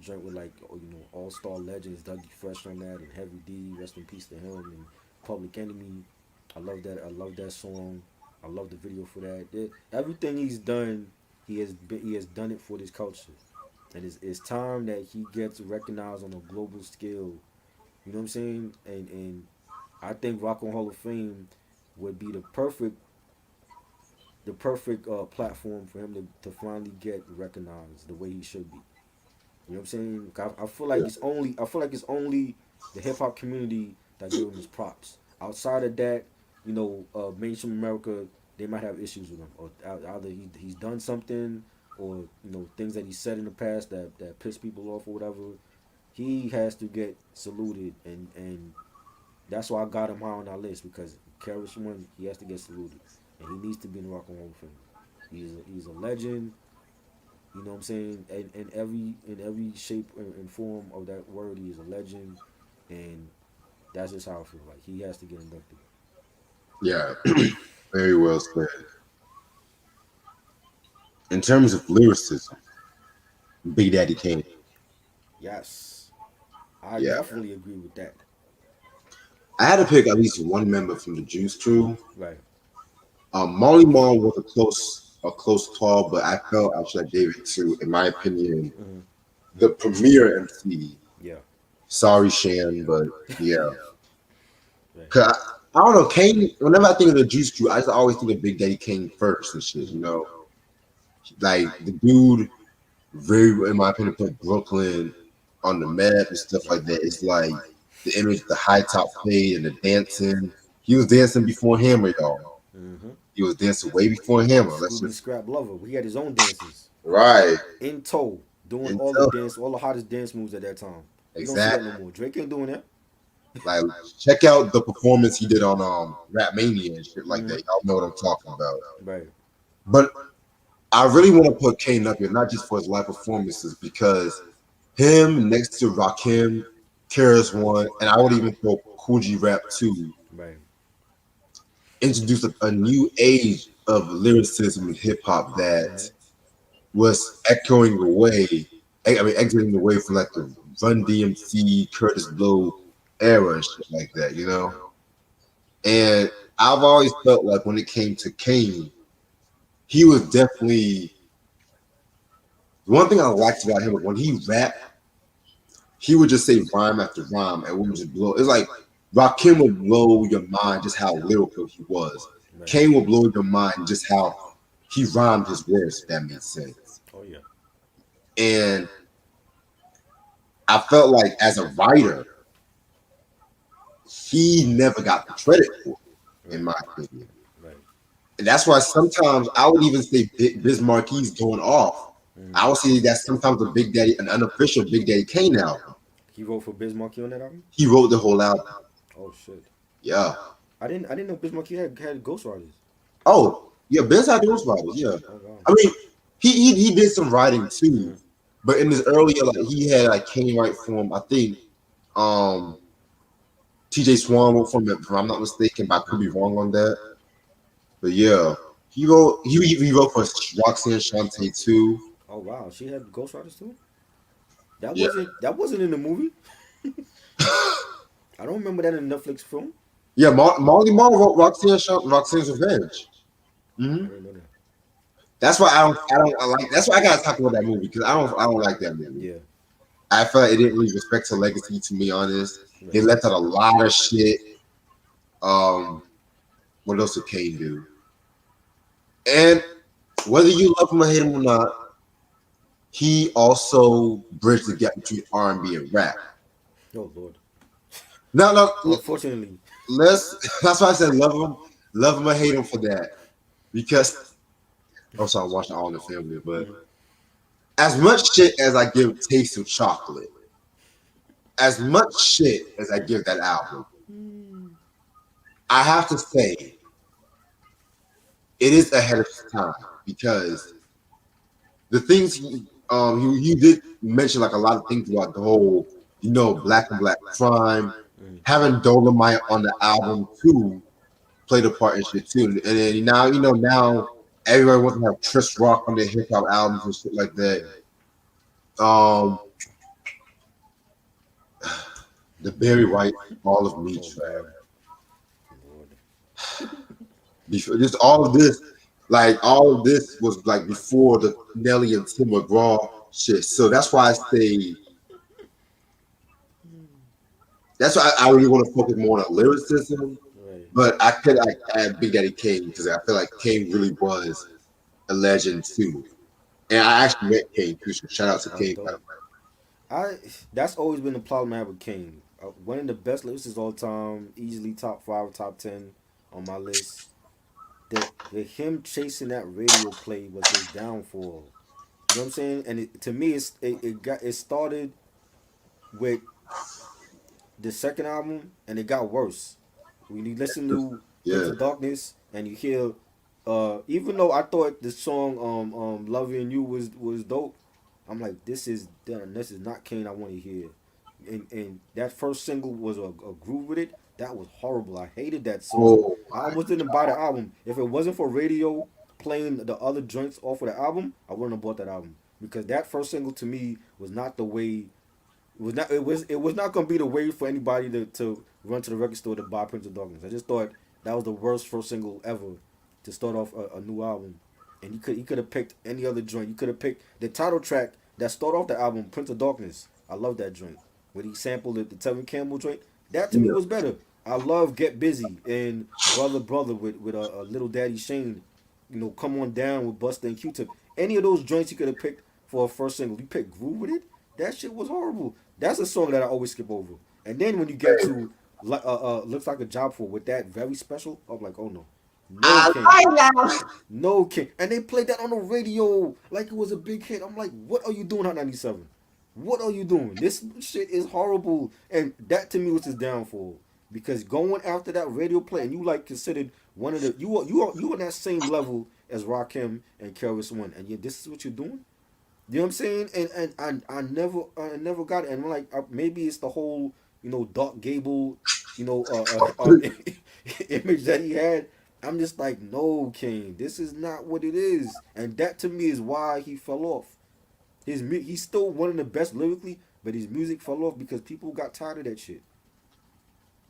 joint with like all star legends, Dougie Fresh on that, and Heavy D, rest in peace to him, and Public Enemy. I love that. I love that song. I love the video for that. Everything he's done, he has done it for this culture, and it's time that he gets recognized on a global scale. You know what I'm saying? And I think Rock and Hall of Fame would be the perfect platform for him to finally get recognized the way he should be. You know what I'm saying? I feel like Yeah. it's only the hip hop community that give him his props. Outside of that, mainstream America they might have issues with him, or either he's done something, or things that he said in the past that piss people off or whatever. He has to get saluted, and that's why I got him high on our list because Karis One he has to get saluted, and he needs to be in the Rock and Roll Fame. He's a legend. You know what I'm saying? In every shape and form of that word, he is a legend, and that's just how I feel. Like he has to get inducted. Yeah. Very well said. In terms of lyricism, Big Daddy Kane. Yes, I Yeah. definitely agree with that. I had to pick at least one member from the Juice Crew. Right. Molly Mall was a close call, but I felt I should have gave it to, in my opinion, Hmm. the premier MC. Yeah. Sorry, Shan, but yeah. Right. 'Cause I don't know, Kane. Whenever I think of the Juice Crew, I just always think of Big Daddy Kane first and shit. Hmm. Like the dude, very in my opinion, put Brooklyn on the map and stuff like that. It's like the image, the high top fade and the dancing. He was dancing before Hammer, y'all. Hmm. He was dancing way before Hammer. Let's Scooby just Scrap Lover. He had his own dances right. in tow, doing And all the tell dance, all the hottest dance moves at that time. You don't see that exactly. no more. Drake ain't doing that. Like check out the performance he did on Rap Mania and shit like Hmm. that. Y'all know what I'm talking about. Right. But I really want to put Kane up here, not just for his live performances, because him next to Rakim, Karis One, and I would even throw Cool G Rap too, Right. introduced a new age of lyricism in hip hop that Hmm. was echoing away. I mean, exiting away from like the Run DMC, Curtis Blow era and shit like that. And I've always felt like when it came to Kane, he was definitely one thing I liked about him was when he rapped, he would just say rhyme after rhyme and we would just blow. It's like Rakim would blow your mind just how lyrical he was. Right. Kane would blow your mind just how he rhymed his words, if that makes sense. Oh yeah. And I felt like as a writer, he never got the credit for it, in Right. my opinion. Right. And that's why sometimes I would even say Biz Marquis going off. Hmm. I would say that's sometimes a Big Daddy, an unofficial Big Daddy Kane album. He wrote for Biz Markie on that album. He wrote the whole album. Oh shit. Yeah. I didn't know Biz Markie had ghostwriters. Oh, yeah, Biz had those writers. Yeah. Oh wow. I mean, he did some writing too, Hmm. but in his earlier, like he had like Kane write for him. I think um TJ Swan wrote for him, if I'm not mistaken, but I could be wrong on that. But yeah, he wrote for Roxanne Shante too. Oh wow. She had ghostwriters too. That Yeah. wasn't that wasn't in the movie. I don't remember that in the Netflix film. Yeah, Marley Marl wrote Roxanne's Revenge. I Hmm. didn't know that. That's why I like. That's why I gotta talk about that movie because I don't like that movie. Yeah, I felt like it didn't really respect her legacy. To be honest, they right. left out a lot of shit. Um, what else did Kane do? And whether you love him or hate him or not, he also bridged the gap between R&B and rap. Oh Lord. No, no, Unfortunately. let's. That's why I said love him or hate him for that. Because I'm sorry, watching All in the Family, but Mhm. as much shit as I give Taste of Chocolate, as much shit as I give that album, I have to say it is ahead of its time because the things he did mention like a lot of things about the whole black and black crime, Mm. having Dolomite on the album too played a part in shit too, and then now everybody wants to have Chris Rock on their hip hop albums and shit like that. Right. Um, the Barry White All of Me Oh track. God. Lord. Before just all of this, like all of this was like before the Nelly and Tim McGraw shit. So that's why I say that's why I really want to focus more on lyricism. Right. But I could like add Big Daddy Kane because I feel like Kane really was a legend too. And I actually met Kane too. So shout out to That's Kane. dope. I That's always been the problem I have with King. One of the best lyricists all time, easily top five, top 10 on my list. The him chasing that radio play was his downfall. You know what I'm saying? And to me, it started with the second album, and it got worse. When you listen to Prince Yeah. of Darkness, and you hear, even though I thought the song "Loving You" was dope, I'm like, this is done. This is not Kane I want to hear. And that first single was a groove with it. That was horrible. I hated that song. Oh, I almost didn't buy the album. If it wasn't for radio playing the other joints off of the album, I wouldn't have bought that album because that first single to me was not the way it was not gonna be the way for anybody to run to the record store to buy Prince of Darkness. I just thought that was the worst first single ever to start off a new album. And you could have picked any other joint. You could have picked the title track that started off the album, Prince of Darkness. I love that joint. When he sampled the Tevin Campbell joint, that to me yeah. was better. I love Get Busy and Brother Brother with a Little Daddy Shane. Come on down with Busta and Q-Tip. Any of those joints you could have picked for a first single. You picked Groove with it. That shit was horrible. That's a song that I always skip over. And then when you get to looks like a job for with that very special, I'm like, oh no, no I King, like that. no King, and they played that on the radio like it was a big hit. I'm like, what are you doing, Hot 97? What are you doing? This shit is horrible, and that to me was his downfall. Because going after that radio play, and you like considered one of the you on that same level as Rakim and Keras One, and this is what you're doing. You know what I'm saying? And I never got it. And I'm like, maybe it's the whole Dark Gable, image that he had. I'm just like, no, Kane, this is not what it is. And that to me is why he fell off. He's still one of the best lyrically, but his music fell off because people got tired of that shit.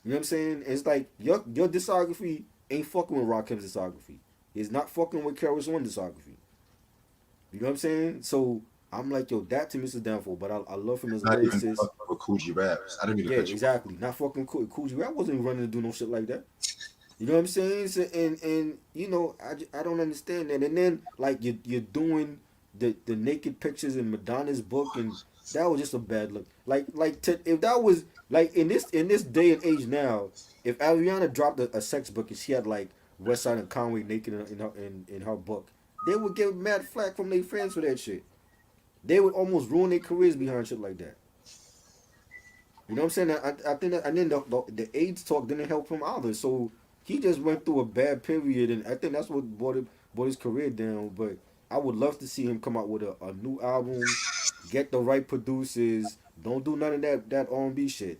You know what I'm saying? It's like your discography ain't fucking with Rakim's discography. It's not fucking with Keras One discography. You know what I'm saying? So I'm like, yo, that to me is a downfall. But I love him as a Not even lyricist. fucking with Coogee raps. I didn't mean to Yeah, cut you. exactly. Not fucking Coogee. I wasn't running to do no shit like that. You know what I'm saying? So, and I don't understand that. And then like you're doing the naked pictures in Madonna's book, and that was just a bad look. If that was like in this day and age now, if Ariana dropped a sex book and she had like Westside and Conway naked in her book, they would get mad flack from their fans for that shit. They would almost ruin their careers behind shit like that. You know what I'm saying? I think that, and then the AIDS talk didn't help him either. So he just went through a bad period, and I think that's what brought his career down. But I would love to see him come out with a new album, get the right producers. Don't do none of that R&B shit.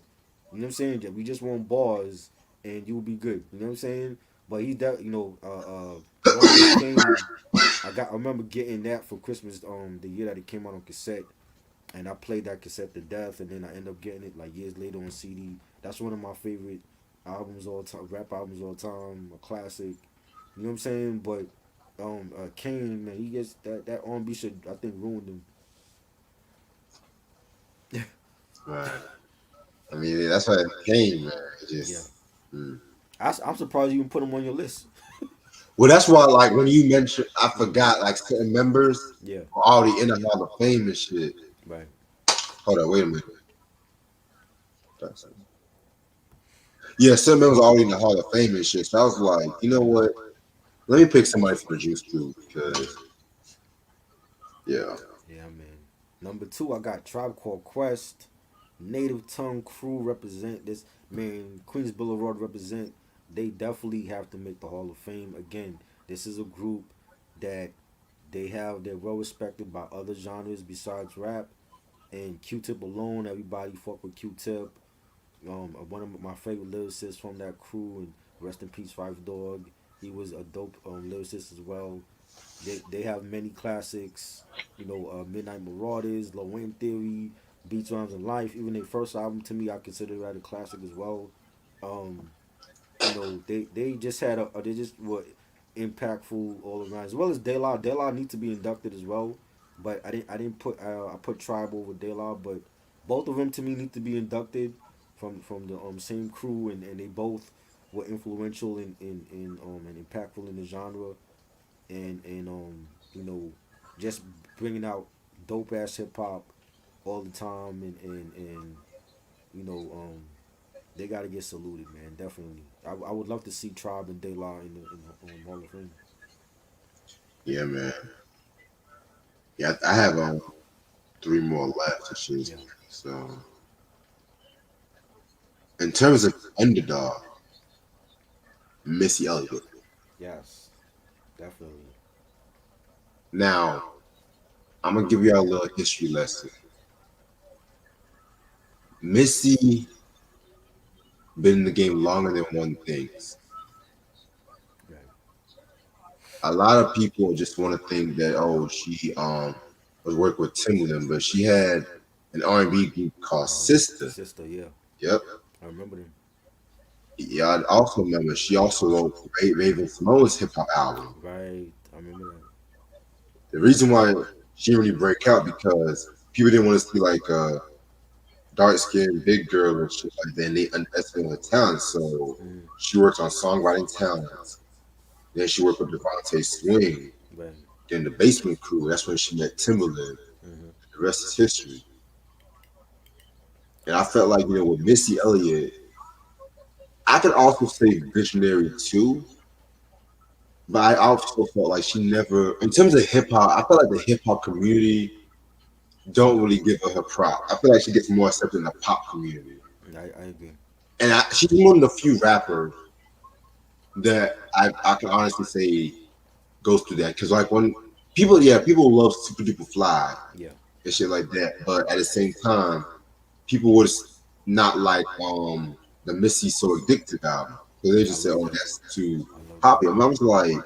You know what I'm saying? We just want bars, and you'll be good. You know what I'm saying? But he's that Born Against Kane. I remember getting that for Christmas the year that it came out on cassette, and I played that cassette to death, and then I end up getting it like years later on CD. That's one of my favorite albums all time, rap albums all time, a classic. You know what I'm saying? But Kane, man, he gets that R&B shit. I think ruined him. Right. I mean, that's why it came, man. It Yeah, just. Mm. I'm surprised you even put him on your list. Well, that's why, like, when you mentioned, I forgot, like, certain members Yeah, are already in the Hall of Fame and shit. right. Hold on, wait a minute. That's- Yeah, certain members are already in the Hall of Fame and shit. So I was like, you know what? Let me pick somebody for the Juice Crew Mm-hmm. because, yeah. Yeah, man. Number two, I got Tribe Called Quest, Native Tongue Crew represent this. Man, Queens Boulevard represent. They definitely have to make the Hall of Fame again. This is a group that they're well respected by other genres besides rap. And Q-Tip alone, everybody fuck with Q-Tip. One of my favorite lyricists from that crew, and rest in peace, Five Dog. He was a dope lyricist as well. They have many classics, Midnight Marauders, Low End Theory, Beats, Rhymes, and Life. Even their first album to me, I consider that a classic as well. Um, they just had they just were impactful all around, as well as De La. De La need to be inducted as well, but I didn't put I put Tribe over De La, but both of them to me need to be inducted from the same crew, and they both were influential and impactful in the genre, and just bringing out dope ass hip hop all the time, and you know they got to get saluted, man. Definitely, I would love to see Tribe and De La in the Hall of Fame. Yeah, man. Yeah, I have three more left to choose. Yeah. So, in terms of underdog, Missy Elliott. Yes, definitely. Now, I'm gonna give you all a little history lesson. Missy been in the game longer than one thinks. Right. A lot of people just want to think that she was working with Timbaland, but she had an R&B group called Sister. Sister, yeah, Yep. I remember them. Yeah, I also remember she also wrote Raven Simone's hip hop album. Right, I remember that. The reason why she didn't really break out because people didn't want to see like a dark skinned big girl and shit like that. And they underestimated her talent, so Mm, she worked on songwriting talents. Then she worked with Devontae Swing. right. Then the Basement Crew. That's when she met Timbaland. Mm-hmm. The rest is history. And I felt like with Missy Elliott, I could also say visionary too. But I also felt like she never, in terms of hip hop, I feel like the hip hop community don't really give her prop. I feel like she gets more accepted in the pop community. I agree. And she's one of the few rappers that I can honestly say goes through that. Because like when people love Super Duper Fly Yeah. and shit like that. But at the same time, people was not like the Missy So Addicted album. So they I just said, love oh, that. that's too I love that. poppy. I was like,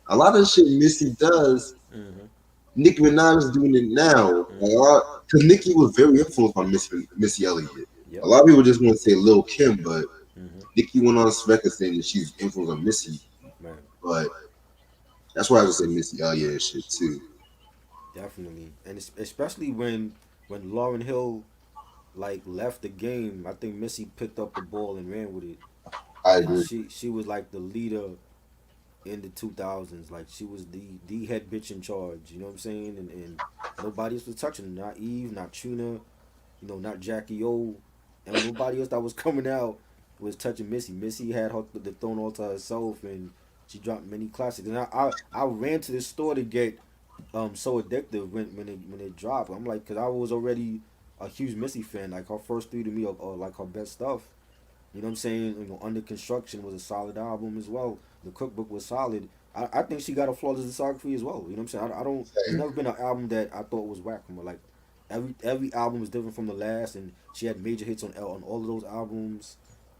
a lot of the shit Missy does, Mm-hmm. Nicki Minaj is doing it now. Mm-hmm. Because Nicki was very influenced by Missy Elliott. A Yep. lot of people just want to say Lil Kim, but Mm-hmm. Nicki went on this record saying that she's influenced on Missy. Man, But that's why I would say Missy Elliott and shit too. definitely, and especially when Lauren Hill like left the game, I think Missy picked up the ball and ran with it, I and agree. she was like the leader in the 2000s. Like she was the head bitch in charge. You know what I'm saying? And nobody else was touching her. Not Eve, not Trina, not Jackie O, and nobody else that was coming out was touching Missy. Missy had the throne all to herself, and she dropped many classics. And I ran to the store to get So Addictive when it dropped. I'm like, cause I was already a huge Missy fan. Like her first three to me are like her best stuff. You know what I'm saying? Under Construction was a solid album as well. The Cookbook was solid. I think she got a flawless discography as well. You know what I'm saying? I don't. There's Same. never been an album that I thought was whack from her. Like every album is different from the last, and she had major hits on all of those albums.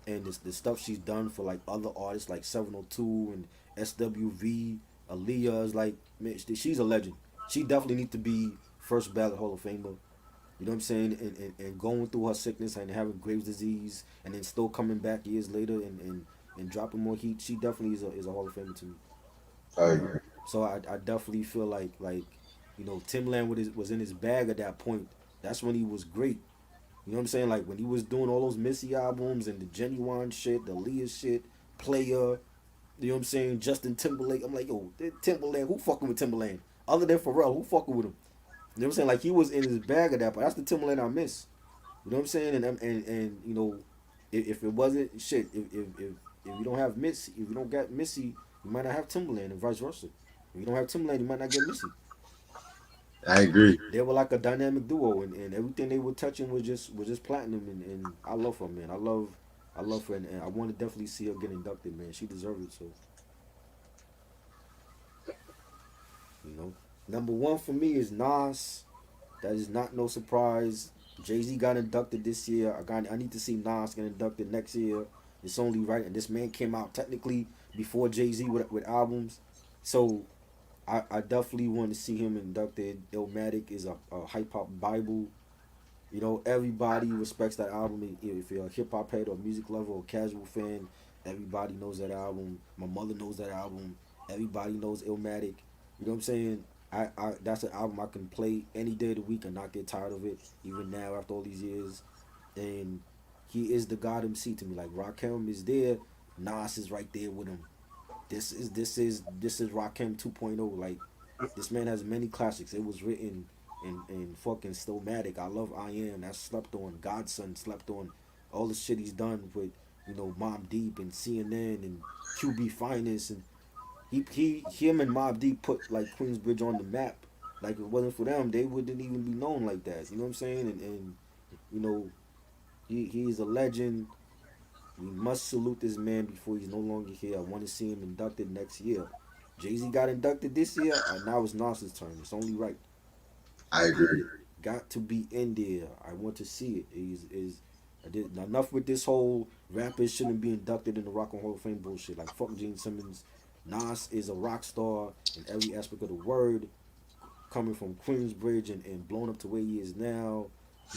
And the stuff she's done for like other artists like 702 and SWV, Aaliyah is like, man, she's a legend. She definitely needs to be first ballot Hall of Famer. You know what I'm saying? And going through her sickness and having Graves' disease and then still coming back years later and dropping more heat. She definitely is a Hall of Famer to me. I You know? agree. So I definitely feel like Timbaland was in his bag at that point. That's when he was great. You know what I'm saying? Like when he was doing all those Missy albums and the Genuine shit, the Leah shit, Player, you know what I'm saying? Justin Timberlake. I'm like, yo, Timberland, who fucking with Timberland? Other than Pharrell, who fucking with him? You know what I'm saying? Like he was in his bag of that, but that's the Timberland I miss. You know what I'm saying? And if it wasn't shit, if you don't have Missy, if you don't get Missy, you might not have Timberland, and vice versa. If you don't have Timberland, you might not get Missy. I agree. They were like a dynamic duo, and everything they were touching was just platinum, and I love her, man. I love her, and I want to definitely see her get inducted, man. She deserves it. So number one for me is Nas. That is not no surprise. Jay Z got inducted this year. I need to see Nas get inducted next year. It's only right. And this man came out technically before Jay Z with albums, so I definitely want to see him inducted. Illmatic is a hip hop bible. Everybody respects that album. If you're a hip hop head or music lover or casual fan, everybody knows that album. My mother knows that album. Everybody knows Illmatic. You know what I'm saying? I that's an album I can play any day of the week and not get tired of it, even now after all these years. And he is the God MC to me. Like Rakim is there, Nas is right there with him. This is Rakim 2.0. Like this man has many classics. It was written in fucking Stillmatic. I love I Am. That's slept on. Godson slept on. All the shit he's done with Mob Deep and CNN and QB Finest and him and Mob Deep put like Queensbridge on the map. Like if it wasn't for them, they wouldn't even be known like that. You know what I'm saying? And you know he's a legend. We must salute this man before he's no longer here. I want to see him inducted next year. Jay Z got inducted this year. Now it's Nas's turn. It's only right. I agree. Got to be in there. I want to see it. I did enough with this whole rappers shouldn't be inducted in the Rock and Hall of Fame bullshit. Like fuck Gene Simmons. Nas is a rock star in every aspect of the word, coming from Queensbridge and blown up to where he is now.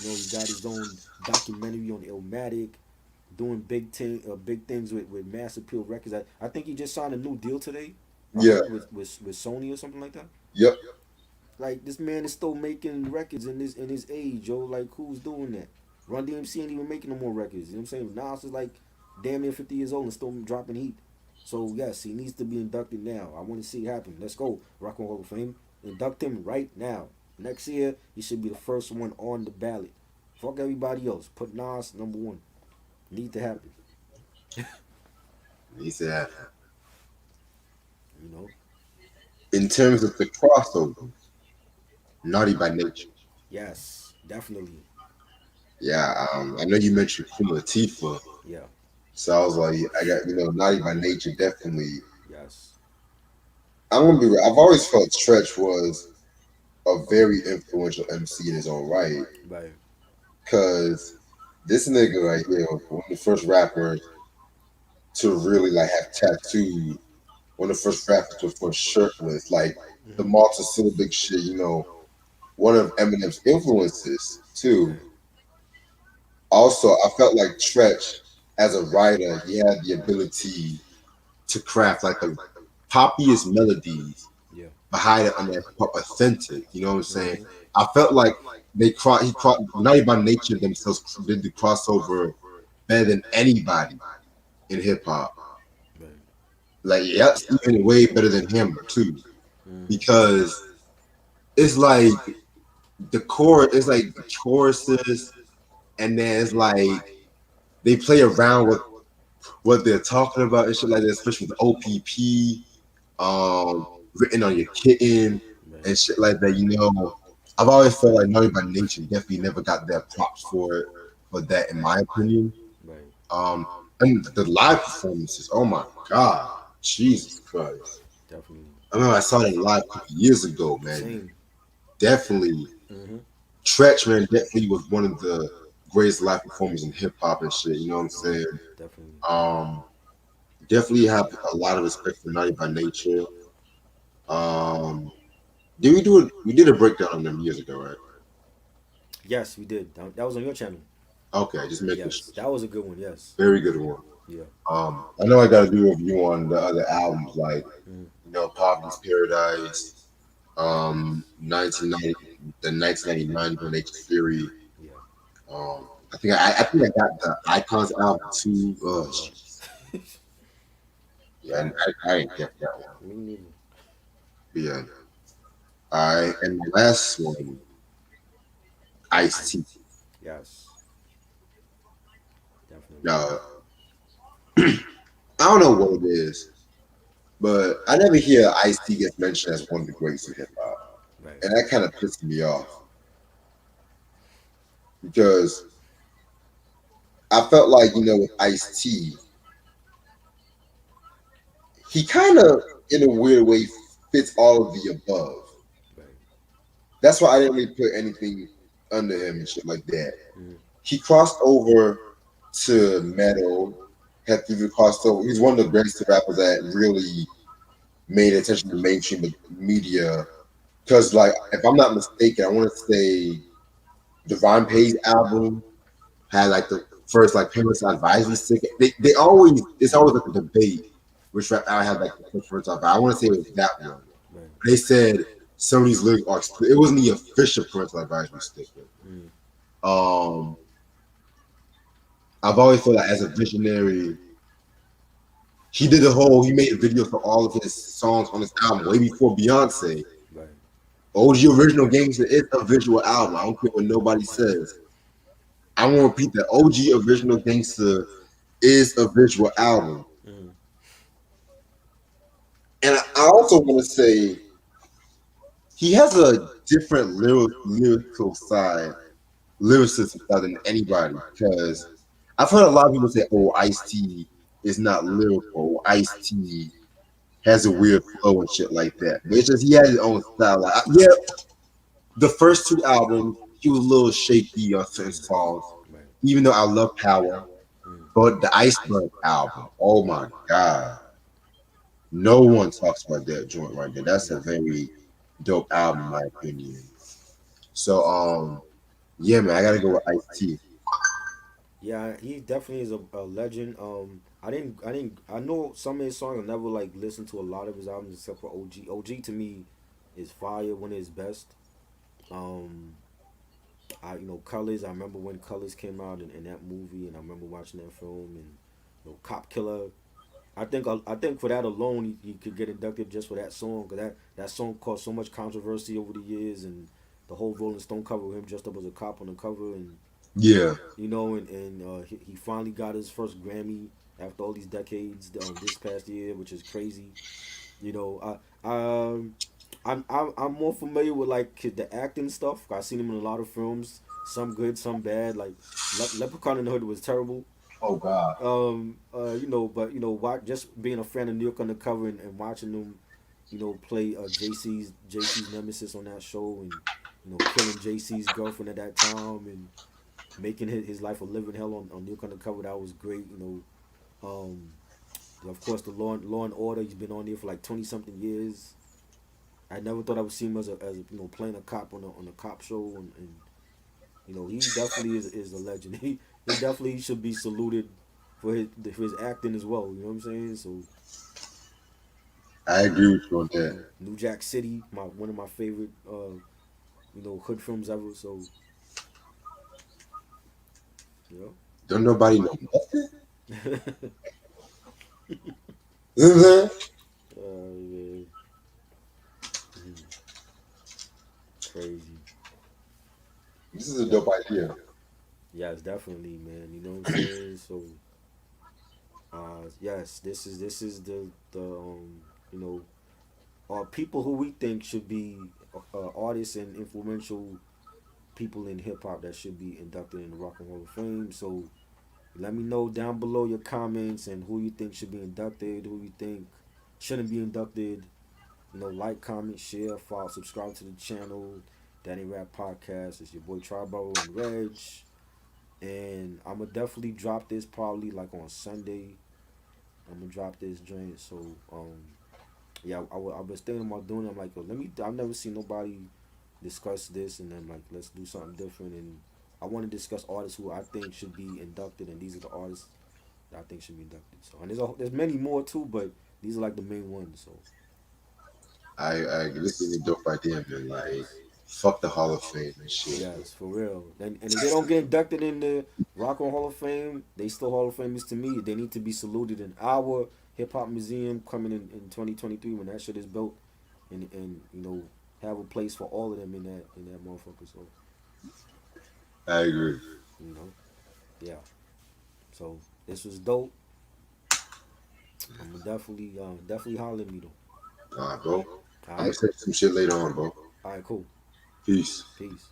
He got his own documentary on Illmatic, doing big things with Mass Appeal Records. I think he just signed a new deal today. I Yeah. heard with Sony or something like that. Yep. Like this man is still making records in his age, yo. Like who's doing that? Run DMC ain't even making no more records. You know what I'm saying? Nas is like damn near 50 years old and still dropping heat. So yes, he needs to be inducted now. I want to see it happen. Let's go, Rock and Hall of Fame. Induct him right now. Next year, he should be the first one on the ballot. Fuck everybody else. Put Nas number one. Need to happen. He said, You know. in terms of the crossover, Naughty by Nature. Yes, definitely. Yeah, I know you mentioned Queen Latifah, Yeah. so I was like, I got Naughty by Nature definitely. Yes. I'm gonna be real. I've always felt Stretch was a very influential MC in his own right, Right. cause this nigga right here was one of the first rappers to really like have tattooed. One of the first rappers to first shirtless, like the Mm-hmm. multi-syllabic shit. One of Eminem's influences too. Right. Also, I felt like Tretch, as a writer, he had the ability to craft like the poppiest melodies, Yeah. but hide it under authentic. You know what I'm saying? Mm-hmm. I felt like United by Nature themselves did the crossover better than anybody in hip hop. Right. Like, yeah, even way better than him too, Mm-hmm. because it's like the core, it's like the choruses, and then it's like they play around with what they're talking about and shit like that, especially with OPP, written on your kitten Right. and shit like that. I've always felt like Naughty by Nature definitely never got their props for that, in my opinion. Right. Um, and the live performances, oh my god, Jesus Christ! Definitely. I remember I saw them live a couple years ago, man. Same. Definitely, Mm-hmm. Tretch, man, definitely was one of the greatest live performers in hip hop and shit. You know what I'm saying? Definitely. Um, Definitely have a lot of respect for Naughty by Nature. Um, did we do it? We did a breakdown on them years ago, right? Yes, we did. That was on your channel. Okay, just making sure. Yes, that was a good one. Yes. Very good one. Yeah. I know I got to do a review on the other albums, like Mm. Poverty's Paradise, 1990, the 1999 for Nature's Fury. Yeah. I think I got the Icons album too. Oh Oh. shit. Yeah, and I ain't get that one. Me neither. But yeah. All right, and the last one, Ice T. Yes. Definitely. Now, I don't know what it is, but I never hear Ice T gets mentioned as one of the greats of hip hop, Right. and that kind of pisses me off because I felt like with Ice T, he kind of in a weird way fits all of the above. Right. That's why I didn't really put anything under him and shit like that. Mm. He crossed over to metal. Had to crossed over. He's one of the greatest rappers that really made attention to mainstream media. Because, like, if I'm not mistaken, I want to say Divine Pay's album had like the first like parents advisory sticker. They always it's always like a debate which rap I had like the first advisory. I want to say it was that one. Right. They said some of these lyrics are it wasn't the official parental advisory sticker. Mm. Um, I've always felt like as a visionary, he made a video for all of his songs on his album way before Beyonce. Right. OG Original Gangster is a visual album. I don't care what nobody says. I want to repeat that OG Original Gangster is a visual album. Mm. And I also want to say he has a different lyrical side, lyricism side than anybody because I've heard a lot of people say, "Oh, Ice T is not lyrical. Ice T has a weird flow and shit like that." But it's just he has his own style. Like, yeah, the first two albums he was a little shaky on certain songs, Right. even though I love Power. Mm. But the Iceberg album, oh my god, no one talks about that joint right there. That's a No. very dope album, in my opinion. So, yeah, man, I gotta go with Ice T. Yeah, he definitely is a legend. I know some of his songs. I never like listened to a lot of his albums except for OG. OG to me is fire, one of his best. Um, Colors. I remember when Colors came out in that movie, and I remember watching that film. And Cop Killer. I think for that alone, he could get inducted just for that song, because that song caused so much controversy over the years, and the whole Rolling Stone cover with him dressed up as a cop on the cover, and Yeah, he finally got his first Grammy after all these decades this past year, which is crazy. You know, I'm more familiar with like the acting stuff. I've seen him in a lot of films, some good, some bad. Like Leprechaun in the Hood was terrible. oh god. But just being a fan of New York Undercover and watching them, play JC's nemesis on that show, and killing JC's girlfriend at that time, and making his life a living hell on New York Undercover. That was great. Of course, the Law and Order. He's been on there for like 20 something years. I never thought I would see him as playing a cop on a cop show, and he definitely is a legend. He definitely should be saluted for his acting as well. You know what I'm saying? So I agree with you on that. New Jack City, one of my favorite hood films ever. So you Don't nobody know nothing. know. You know what I'm saying? Yeah. Mhm. Crazy. This is a dope idea. Yes, definitely, man. You know what I'm saying? So yes, this is the you know people who we think should be artists and influential people in hip hop that should be inducted in the Rock and Roll of Fame. So let me know down below your comments and who you think should be inducted, who you think shouldn't be inducted. Like, comment, share, follow, subscribe to the channel. Danny Rap Podcast. It's your boy Tribo and Reg. And I'm gonna definitely drop this probably like on Sunday. I'm gonna drop this joint. So yeah, I was thinking about doing it. I'm like, yo, I've never seen nobody discuss this, and then like let's do something different. And I want to discuss artists who I think should be inducted, and these are the artists that I think should be inducted. So, and there's many more too, but these are like the main ones. So I this is dope right there, man. Like fuck the Hall of Fame and shit. yes, for real. And if they don't get inducted in the Rock and Hall of Fame, they still Hall of Famers to me. They need to be saluted in our hip hop museum coming in 2023 when that shit is built, and have a place for all of them in that motherfucker. So I agree. you know, yeah. So this was dope. I'm gonna definitely holler at me though. Bro. All I'm gonna right, say some shit later on, bro. all right, cool. Peace. Peace.